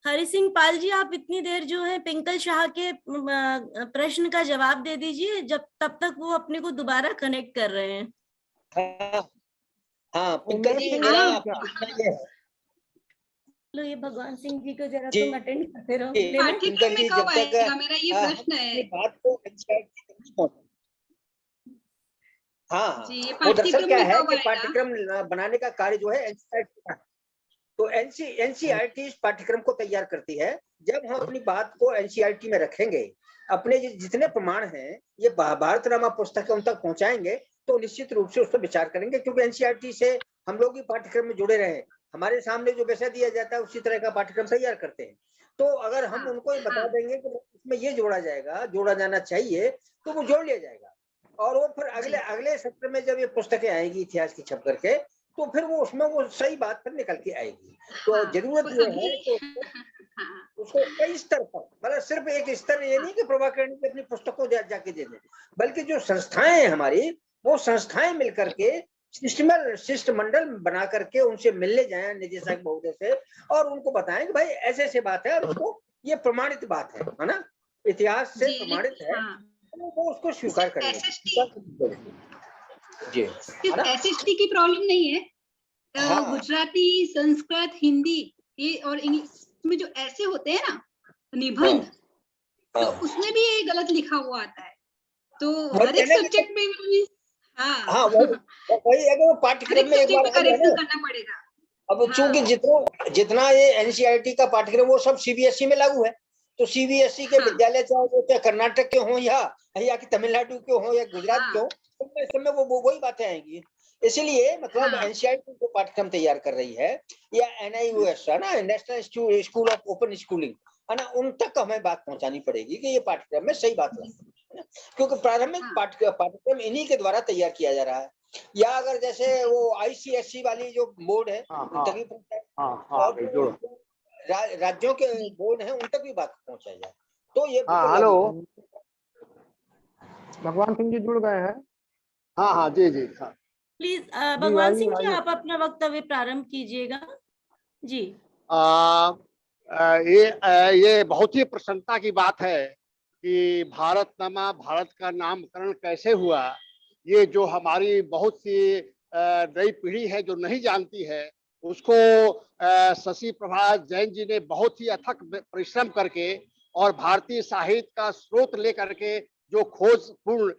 हरि सिंह पाल जी, आप इतनी देर जो है पिंकल शाह के प्रश्न का जवाब दे दीजिए, जब तब तक वो अपने को दोबारा कनेक्ट कर रहे हैं। हाँ पिंकल जी, मेरा आपको ये है। लो, ये भगवान सिंह जी को जरा जी, तुम अटेंड करते रहो। पाठ्यक्रम में कब आएगा, मेरा ये प्रश्न है। बात को हाँ, जी, ये वो दरअसल पाठ्यक्रम क्या में है कब कि आएगा? पाठ्यक्रम बनाने का कार्य जो है एनसीईआरटी का, तो एनसीईआरटी इस पाठ्यक्रम को तैयार करती है। जब हम अपनी बात को एनसीईआरटी में रखेंगे, अपने जितने प्रमाण हैं ये भारतनामा पुस्तक उन तक पहुंचाएंगे, तो निश्चित रूप से उस पर विचार करेंगे, क्योंकि एनसीईआरटी से हम लोग भी पाठ्यक्रम में जुड़े रहे, हमारे सामने जो विषय दिया जाता है उसी तरह का पाठ्यक्रम तैयार करते हैं। तो अगर हम उनको ये बता देंगे कि इसमें ये जोड़ा जाना चाहिए, तो वो जोड़ लिया जाएगा। और वो फिर अगले सत्र में जब ये पुस्तकें आएगी इतिहास की छप करके, तो फिर वो उसमें वो सही बात फिर निकल के आएगी। तो जरूरत ये है तो उसको कई स्तर पर, मतलब सिर्फ एक स्तर ये नहीं कि प्रभाकरण की अपनी पुस्तकों जाके दे दें, बल्कि जो संस्थाएं हैं हमारी, वो संस्थाएं मिलकर के शिष्टमंडल बना करके उनसे मिलने जाएं निदेशक महोदय से, और उनको बताएं कि भाई ऐसे ऐसे बात है और उसको ये प्रमाणित बात है ना, इतिहास से प्रमाणित है, वो उसको स्वीकार करेंगे। जी, एसएसटी की प्रॉब्लम नहीं है। गुजराती, संस्कृत, हिंदी ये और इंग्लिश में जो ऐसे होते हैं ना निबंध, तो उसमें भी ये गलत लिखा हुआ आता है। तो हर एक सब्जेक्ट में वही अगर वो पाठ्यक्रम में एक बार करेक्शन करना पड़ेगा। अब चूंकि जितना ये एनसीईआरटी का पाठ्यक्रम वो सब सीबीएसई में लागू है, तो सीबीएसई के विद्यालय चाहे कर्नाटक के हों या कि तमिलनाडु के हों या गुजरात के हों, सब में वो वही बातें आएंगी। इसलिए मतलब एनसीईआरटी जो पाठ्यक्रम तैयार कर रही है, या एनआईओएस है ना, national school of open schooling है ना, उन तक हमें बात पहुंचानी पड़ेगी कि ये पाठ्यक्रम में सही बात है, क्योंकि प्रारंभिक पाठ्यक्रम इन्हीं के द्वारा तैयार किया जा रहा है। या अगर जैसे वो आईसीएसई वाली जो बोर्ड है उन तक राज्यों के बोर्ड है उन तक भी बात पहुंचाई जाए, तो ये हेलो भगवान सिंह जी जुड़ गए हैं। हाँ जी प्लीज भगवान सिंह जी, आप अपना वक्तव्य प्रारंभ कीजिएगा जी। ये बहुत ही प्रसन्नता की बात है कि भारतनामा, भारत का नामकरण कैसे हुआ, ये जो हमारी बहुत सी नई पीढ़ी है जो नहीं जानती है, उसको शशि प्रभा जैन जी ने बहुत ही अथक परिश्रम करके और भारतीय साहित्य का स्रोत लेकर के जो खोजपूर्ण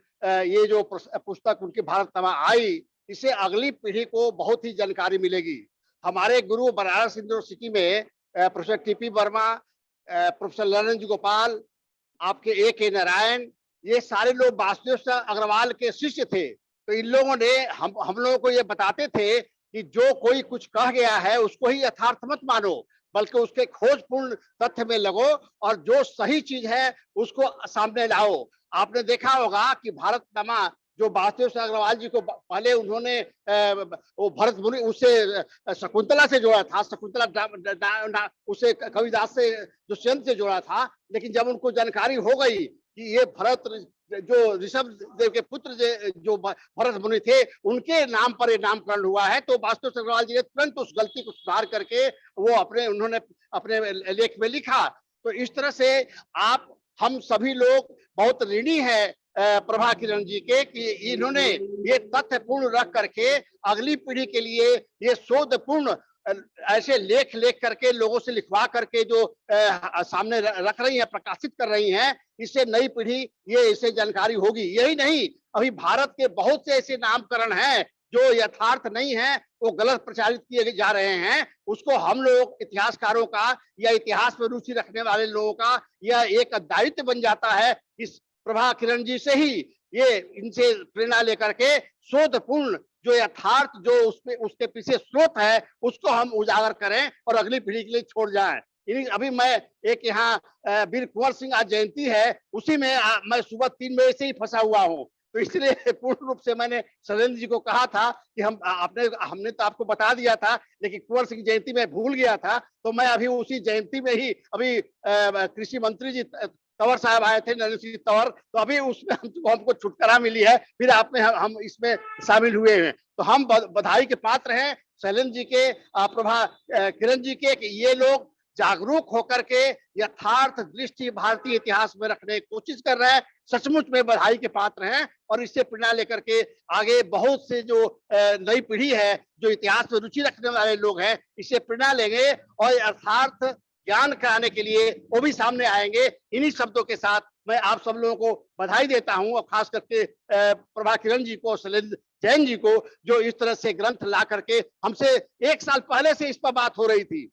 ये जो पुस्तक उनकी भारतनामा आई, इससे अगली पीढ़ी को बहुत ही जानकारी मिलेगी। हमारे गुरु बनारस यूनिवर्सिटी में professor TP Verma, professor Lalan Gopal, आपके ए.के. नारायण, ये सारे लोग वासुदेव अग्रवाल के शिष्य थे। तो इन लोगों ने हम लोगों को ये बताते थे कि जो कोई कुछ कह गया है उसको ही यथार्थ मत मानो, बल्कि उसके खोजपूर्ण तथ्य में लगो और जो सही चीज है उसको सामने लाओ। आपने देखा होगा कि भारतनामा जो वासुदेव अग्रवाल जी को पहले उन्होंने वो भरत मुनि उससे शकुंतला से जोड़ा था, शकुंतला उसे कविदास से दुष्यंत से जोड़ा था, लेकिन जब उनको जानकारी हो गई कि ये भरत जो ऋषभ देव के पुत्र जो भरत मुनि थे उनके नाम पर ये नामकरण हुआ है। तो वास्तु अग्रवाल जी ने तुरंत उस गलती को सुधार करके वो उन्होंने अपने लेख में लिखा। तो इस तरह से हम सभी लोग बहुत ऋणी है प्रभा किरण जी के कि इन्होंने ये तथ्य पूर्ण रख करके अगली पीढ़ी के लिए ये शोधपूर्ण ऐसे लेख करके लोगों से लिखवा करके जो सामने रख रही है, प्रकाशित कर रही हैं, इससे नई पीढ़ी ये इससे जानकारी होगी। यही नहीं, अभी भारत के बहुत से ऐसे नामकरण हैं जो यथार्थ नहीं है, वो गलत प्रचारित किए जा रहे हैं। उसको हम लोग इतिहासकारों का या इतिहास में रुचि रखने वाले लोगों का यह एक दायित्व बन जाता है। इस प्रभा किरण जी से ही ये इनसे प्रेरणा लेकर के शोधपूर्ण जो यथार्थ जो उसके पीछे स्रोत है उसको हम उजागर करें और अगली पीढ़ी के लिए छोड़ जाएं। अभी मैं एक यहाँ वीर कुंवर सिंह आज जयंती है, उसी में मैं सुबह 3 बजे से ही फंसा हुआ हूँ। तो इसलिए पूर्ण रूप से मैंने शैलेंद्र जी को कहा था कि हमने तो आपको बता दिया था, लेकिन कुंवर सिंह जयंती में भूल गया था। तो मैं अभी उसी जयंती में ही अभी कृषि मंत्री जी तंवर साहब आए थे, नरेंद्र सिंह तंवर, तो अभी उसमें हमको छुटकारा मिली है, फिर हम इसमें शामिल हुए हैं। तो हम बधाई के पात्र हैं शैलेंद्र जी के, प्रभा किरण जी के, कि ये लोग जागरूक होकर के यथार्थ दृष्टि भारतीय इतिहास में रखने की कोशिश कर रहे हैं। सचमुच में बधाई के पात्र हैं और इससे प्रेरणा लेकर के आगे बहुत से जो नई पीढ़ी है, जो इतिहास में रुचि रखने वाले लोग हैं, इससे प्रेरणा लेंगे और यथार्थ ज्ञान कराने के लिए वो भी सामने आएंगे। इन्हीं शब्दों के साथ मैं आप सब लोगों को बधाई देता हूं और खास करके प्रभा किरण जी को, शैलेंद्र जैन जी को, जो इस तरह से ग्रंथ ला करके हमसे 1 साल पहले से इस पर बात हो रही थी।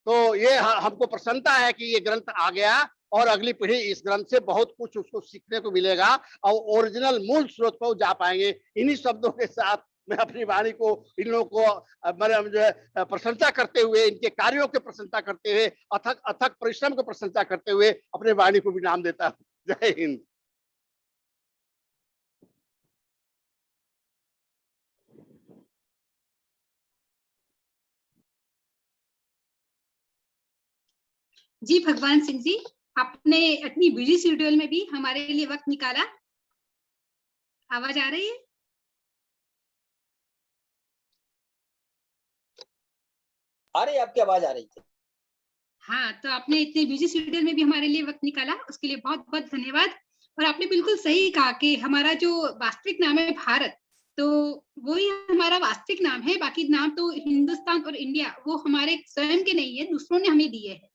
तो ये हमको प्रसन्नता है कि ये ग्रंथ आ गया और अगली पीढ़ी इस ग्रंथ से बहुत कुछ उसको सीखने को मिलेगा और ओरिजिनल मूल स्रोत पर जा पाएंगे। इन्हीं शब्दों के साथ मैं अपनी वाणी को, इन लोगों को मैंने जो है प्रशंसा करते हुए, इनके कार्यों की प्रशंसा करते हुए, अथक अथक परिश्रम की प्रशंसा करते हुए अपने वाणी को विराम देता हूँ। जय हिंद। जी भगवान सिंह जी, आपने अपनी बिजी शेड्यूल में भी हमारे लिए वक्त निकाला। आवाज आ रही है? आ रही, आपकी आवाज आ रही थी। हाँ, तो आपने इतने बिजी शेड्यूल में भी हमारे लिए वक्त निकाला, उसके लिए बहुत बहुत धन्यवाद। और आपने बिल्कुल सही कहा कि हमारा जो वास्तविक नाम है भारत, तो वही हमारा वास्तविक नाम है। बाकी नाम तो हिंदुस्तान और इंडिया वो हमारे स्वयं के नहीं है, दूसरों ने हमें दिए हैं।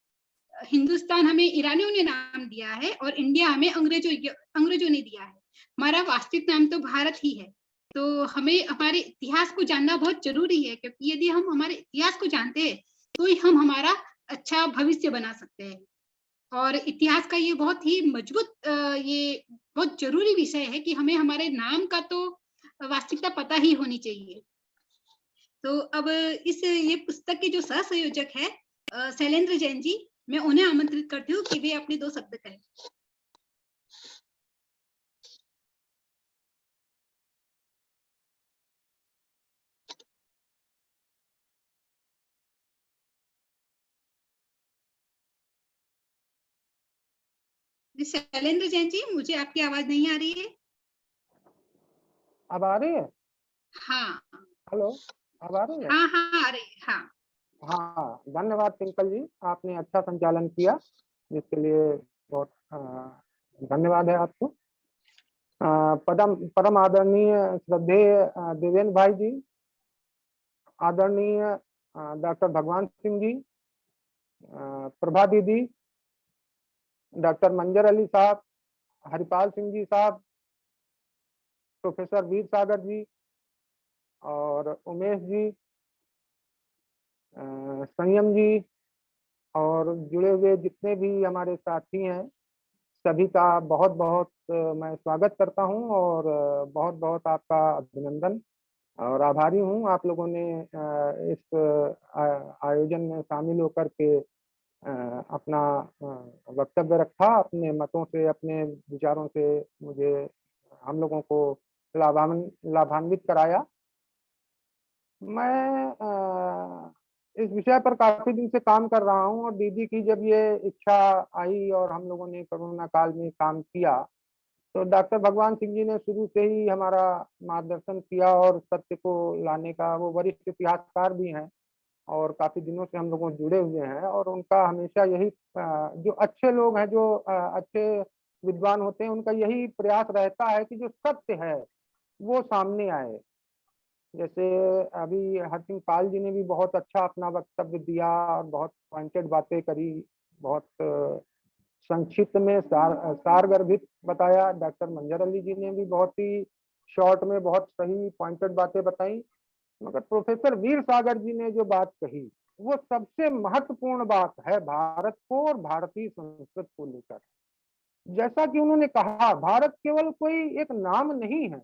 हिंदुस्तान हमें ईरानियों ने नाम दिया है और इंडिया हमें अंग्रेजों ने दिया है। हमारा वास्तविक नाम तो भारत ही है। तो हमें हमारे इतिहास को जानना बहुत जरूरी है, क्योंकि यदि हम हमारे इतिहास को जानते हैं तो ही हम हमारा अच्छा भविष्य बना सकते हैं। और इतिहास का ये बहुत ही मजबूत ये बहुत जरूरी विषय है कि हमें हमारे नाम का तो वास्तविकता पता ही होनी चाहिए। तो अब ये पुस्तक के जो सह संयोजक है शैलेंद्र जैन जी, मैं उन्हें आमंत्रित करती हूँ कि वे अपने 2 शब्द कहें। शैलेंद्र जैन जी, मुझे आपकी आवाज नहीं आ रही है। अब आ रही है? हाँ। हेलो, अब आ रही है? हाँ हाँ, आ रही है। हाँ हाँ, धन्यवाद ट्विंकल जी, आपने अच्छा संचालन किया, जिसके लिए बहुत धन्यवाद है आपको। परम आदरणीय श्रद्धेय देवेंद्र भाई जी, आदरणीय डॉक्टर भगवान सिंह जी, प्रभा दीदी, डॉक्टर मंजर अली साहब, हरिपाल सिंह जी साहब, प्रोफेसर वीर सागर जी और उमेश जी, संयम जी और जुड़े हुए जितने भी हमारे साथी हैं, सभी का बहुत बहुत मैं स्वागत करता हूं और बहुत बहुत आपका अभिनंदन और आभारी हूं। आप लोगों ने इस आयोजन में शामिल होकर के अपना वक्तव्य रखा, अपने मतों से, अपने विचारों से मुझे हम लोगों को लाभान्वित कराया। मैं इस विषय पर काफी दिन से काम कर रहा हूं और दीदी की जब ये इच्छा आई और हम लोगों ने कोरोना काल में काम किया, तो डॉक्टर भगवान सिंह जी ने शुरू से ही हमारा मार्गदर्शन किया और सत्य को लाने का, वो वरिष्ठ इतिहासकार भी हैं और काफी दिनों से हम लोगों जुड़े हुए हैं, और उनका हमेशा यही जो अच्छे लोग हैं, जो अच्छे विद्वान होते हैं, उनका यही प्रयास रहता है कि जो सत्य है वो सामने आए। जैसे अभी हरसिंह पाल जी ने भी बहुत अच्छा अपना वक्तव्य दिया और बहुत पॉइंटेड बातें करी, बहुत संक्षिप्त में सारगर्भित बताया। डॉक्टर मंजर अली जी ने भी बहुत ही शॉर्ट में बहुत सही पॉइंटेड बातें बताई। मगर प्रोफेसर वीर सागर जी ने जो बात कही वो सबसे महत्वपूर्ण बात है भारत को और भारतीय संस्कृति को लेकर। जैसा कि उन्होंने कहा, भारत केवल कोई एक नाम नहीं है,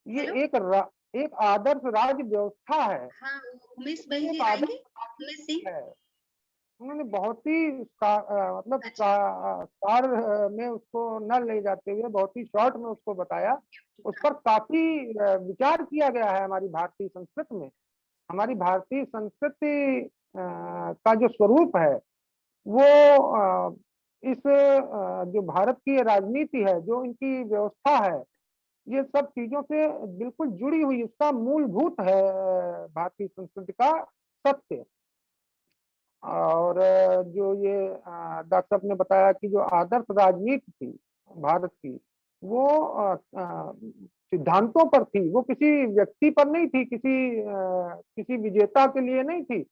ये एक आदर्श राज्य व्यवस्था है। हाँ, उमेश भाई जी एक आएंगे, आदर्श उमेश सिंह। है। उन्होंने बहुत ही मतलब सार में उसको न ले जाते हुए बहुत ही शॉर्ट में उसको बताया। उस पर काफी विचार किया गया है हमारी भारतीय संस्कृति में। हमारी भारतीय संस्कृति का जो स्वरूप है वो इस जो भारत की राजनीति है, जो इनकी व्यवस्था है, ये सब चीजों से बिल्कुल जुड़ी हुई, इसका मूलभूत है भारतीय संस्कृति का सत्य। और जो ये डॉक्टर साहब ने बताया कि जो आदर्श राजनीति थी भारत की, वो सिद्धांतों पर थी, वो किसी व्यक्ति पर नहीं थी, किसी विजेता के लिए नहीं थी।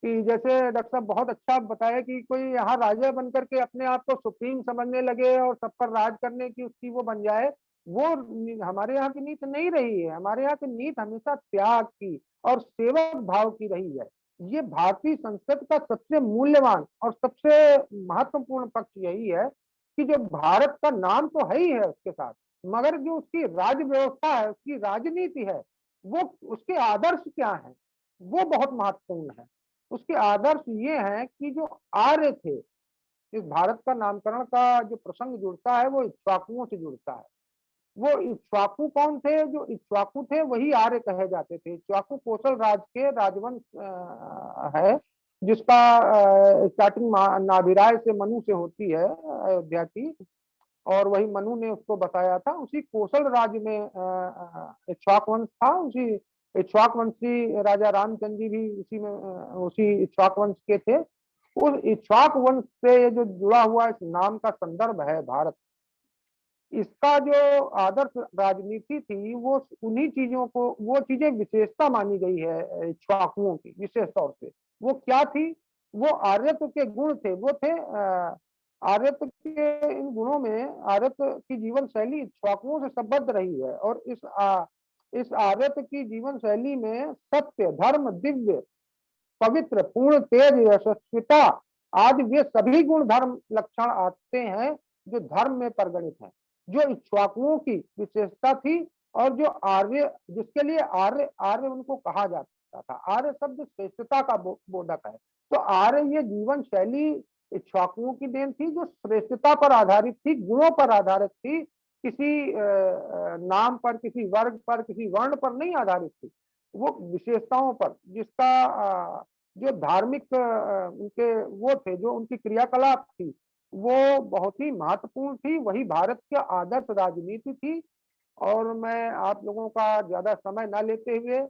कि जैसे डॉक्टर साहब बहुत अच्छा बताया कि कोई यहाँ राजा बन करके अपने आप को सुप्रीम समझने लगे और सब पर राज करने की उसकी वो बन जाए, वो हमारे यहाँ की नीति नहीं रही है। हमारे यहाँ की नीति हमेशा त्याग की और सेवक भाव की रही है। ये भारतीय संस्कृति का सबसे मूल्यवान और सबसे महत्वपूर्ण पक्ष यही है कि जो भारत का नाम तो है ही है उसके साथ, मगर जो उसकी राज्य व्यवस्था है, उसकी राजनीति है, वो उसके आदर्श क्या है, वो बहुत महत्वपूर्ण है। उसके आदर्श ये हैं कि जो आर्य थे, इस भारत का नामकरण का जो प्रसंग जुड़ता है वो इक्ष्वाकुओं से जुड़ता है। वो इक्ष्वाकु कौन थे? जो इक्ष्वाकु थे वही आर्य कहे जाते थे। इक्ष्वाकु कौशल राज के राजवंश है, जिसका स्टार्टिंग नाभिराय से मनु से होती है, अयोध्या की, और वही मनु ने उसको बताया था। उसी कौशल राज्य में इक्ष्वाक वंश था। उसी इक्ष्वाक वंशी राजा रामचंद्र जी भी उसी इक्ष्वाक वंश के थे। उस इक्ष्वाक वंश से जो जुड़ा हुआ इस नाम का संदर्भ है भारत, इसका जो आदर्श राजनीति थी वो उन्हीं चीजों को, वो चीजें विशेषता मानी गई है इक्ष्वाकुओं की विशेष तौर से। वो क्या थी? वो आर्यत्व के गुण थे। वो थे आर्यत्व के इन गुणों में, आर्यत्व की जीवन शैली इक्ष्वाकुओं से संबद्ध रही है। और इस आर्यत्व की जीवन शैली में सत्य, धर्म, दिव्य, पवित्र, पूर्ण, तेज, यशस्विता आदि वे सभी गुण धर्म लक्षण आते हैं जो धर्म में परिगणित हैं, जो इक्ष्वाकुओं की विशेषता थी। और जो आर्य, जिसके लिए आर्य उनको कहा जाता था। आर्य शब्द श्रेष्ठता का बोधक है। तो आर्य ये जीवन शैली इक्ष्वाकुओं की देन थी, जो श्रेष्ठता पर आधारित थी, गुणों पर आधारित थी, किसी नाम पर, किसी वर्ग पर, किसी वर्ण पर नहीं आधारित थी, वो विशेषताओं पर, जिसका जो धार्मिक उनके वो थे, जो उनकी क्रियाकलाप थी, वो बहुत ही महत्वपूर्ण थी। वही भारत की आदर्श राजनीति थी। और मैं आप लोगों का ज्यादा समय न लेते हुए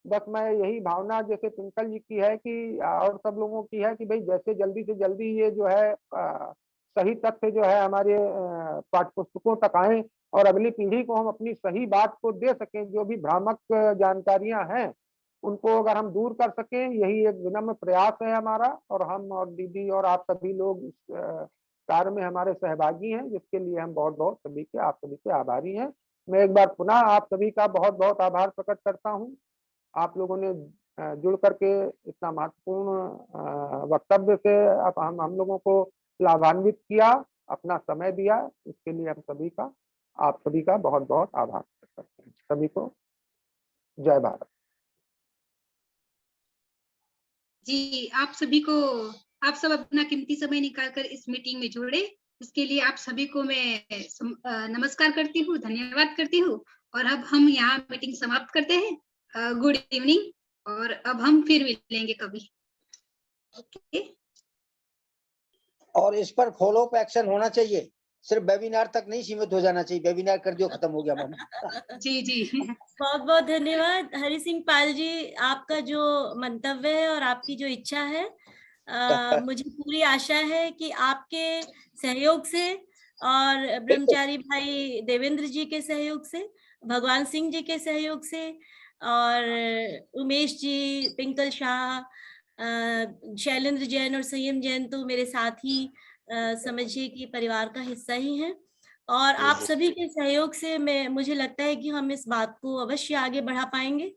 बस मैं यही भावना जैसे पिंकल जी की है कि और सब लोगों की है कि भाई जैसे जल्दी से जल्दी ये जो है सही तथ्य जो है हमारे पाठ्य पुस्तकों तक आए और अगली पीढ़ी को हम अपनी सही बात को दे सकें। जो भी भ्रामक जानकारियां हैं उनको अगर हम दूर कर सकें, यही एक विनम्र प्रयास है हमारा। और हम और दीदी और आप सभी लोग इस कार्य में हमारे सहभागी हैं, जिसके लिए हम बहुत बहुत सभी के, आप सभी के आभारी हैं। मैं एक बार पुनः आप सभी का बहुत बहुत आभार प्रकट करता हूँ। आप लोगों ने जुड़ करके इतना महत्वपूर्ण वक्तव्य से हम लोगों को लाभान्वित किया, अपना समय दिया, इसके लिए हम सभी का, आप सभी का बहुत बहुत आभार प्रकट करते हैं। सभी को जय भारत। जी, आप सभी को, आप सब अपना कीमती समय निकालकर इस मीटिंग में जुड़े, इसके लिए आप सभी को मैं नमस्कार करती हूँ, धन्यवाद करती हूँ। और अब हम यहाँ मीटिंग समाप्त करते हैं। गुड इवनिंग, और अब हम फिर मिलेंगे कभी। ओके। और इस पर फॉलो अप एक्शन होना चाहिए। सिर्फ वेबिनार तक नहीं सीमित हो जाना चाहिए, वेबिनार कर दियो खत्म हो गया मामला। जी जी बहुत बहुत धन्यवाद हरि सिंह पाल जी, आपका जो मंतव्य है और आपकी जो इच्छा है, मुझे पूरी आशा है कि आपके सहयोग से और ब्रह्मचारी भाई देवेंद्र जी के सहयोग से, भगवान सिंह जी के सहयोग से और उमेश जी, पिंकल शाह, शैलेंद्र जैन और संयम जैन तो मेरे साथी समझिए कि परिवार का हिस्सा ही है, और आप सभी के सहयोग से मुझे लगता है कि हम इस बात को अवश्य आगे बढ़ा पाएंगे।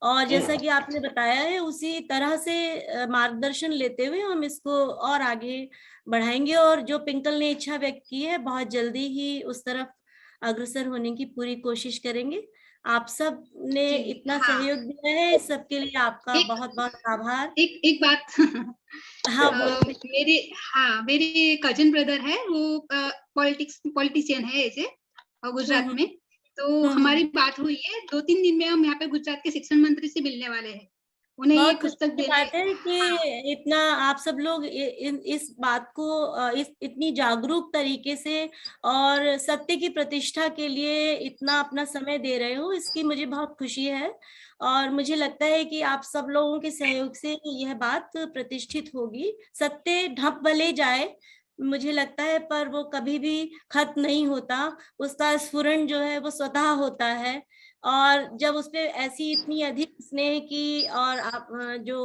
और जैसा कि आपने बताया है उसी तरह से मार्गदर्शन लेते हुए हम इसको और आगे बढ़ाएंगे, और जो पिंकल ने इच्छा व्यक्त की है बहुत जल्दी ही उस तरफ अग्रसर होने की पूरी कोशिश करेंगे। आप सब ने जी, इतना हाँ। सहयोग दिया है, इस सब के लिए आपका बहुत बहुत आभार। एक बात हाँ मेरे कजिन ब्रदर है, वो पॉलिटिशियन है ऐसे गुजरात में, तो हमारी बात हुई है, 2-3 दिन में हम यहाँ पे गुजरात के शिक्षण मंत्री से मिलने वाले हैं, उन्हें ये बहुत पुस्तक खुशी की बात है कि इतना आप सब लोग इस बात को इतनी जागरूक तरीके से और सत्य की प्रतिष्ठा के लिए इतना अपना समय दे रहे हो, इसकी मुझे बहुत खुशी है। और मुझे लगता है कि आप सब लोगों के सहयोग से यह बात प्रतिष्ठित होगी। सत्य ढप भले जाए मुझे लगता है, पर वो कभी भी खत्म नहीं होता, उसका स्फुरण जो है वो स्वतः होता है। और जब उसपे ऐसी इतनी अधिक स्नेह की और आप जो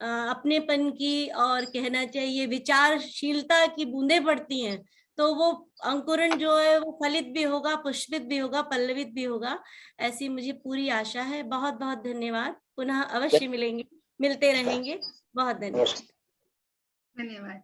अपनेपन की और कहना चाहिए विचारशीलता की बूंदें पड़ती हैं, तो वो अंकुरण जो है वो फलित भी होगा, पुष्पित भी होगा, पल्लवित भी होगा, ऐसी मुझे पूरी आशा है। बहुत बहुत धन्यवाद, पुनः अवश्य मिलेंगे, मिलते रहेंगे। बहुत धन्यवाद। धन्यवाद।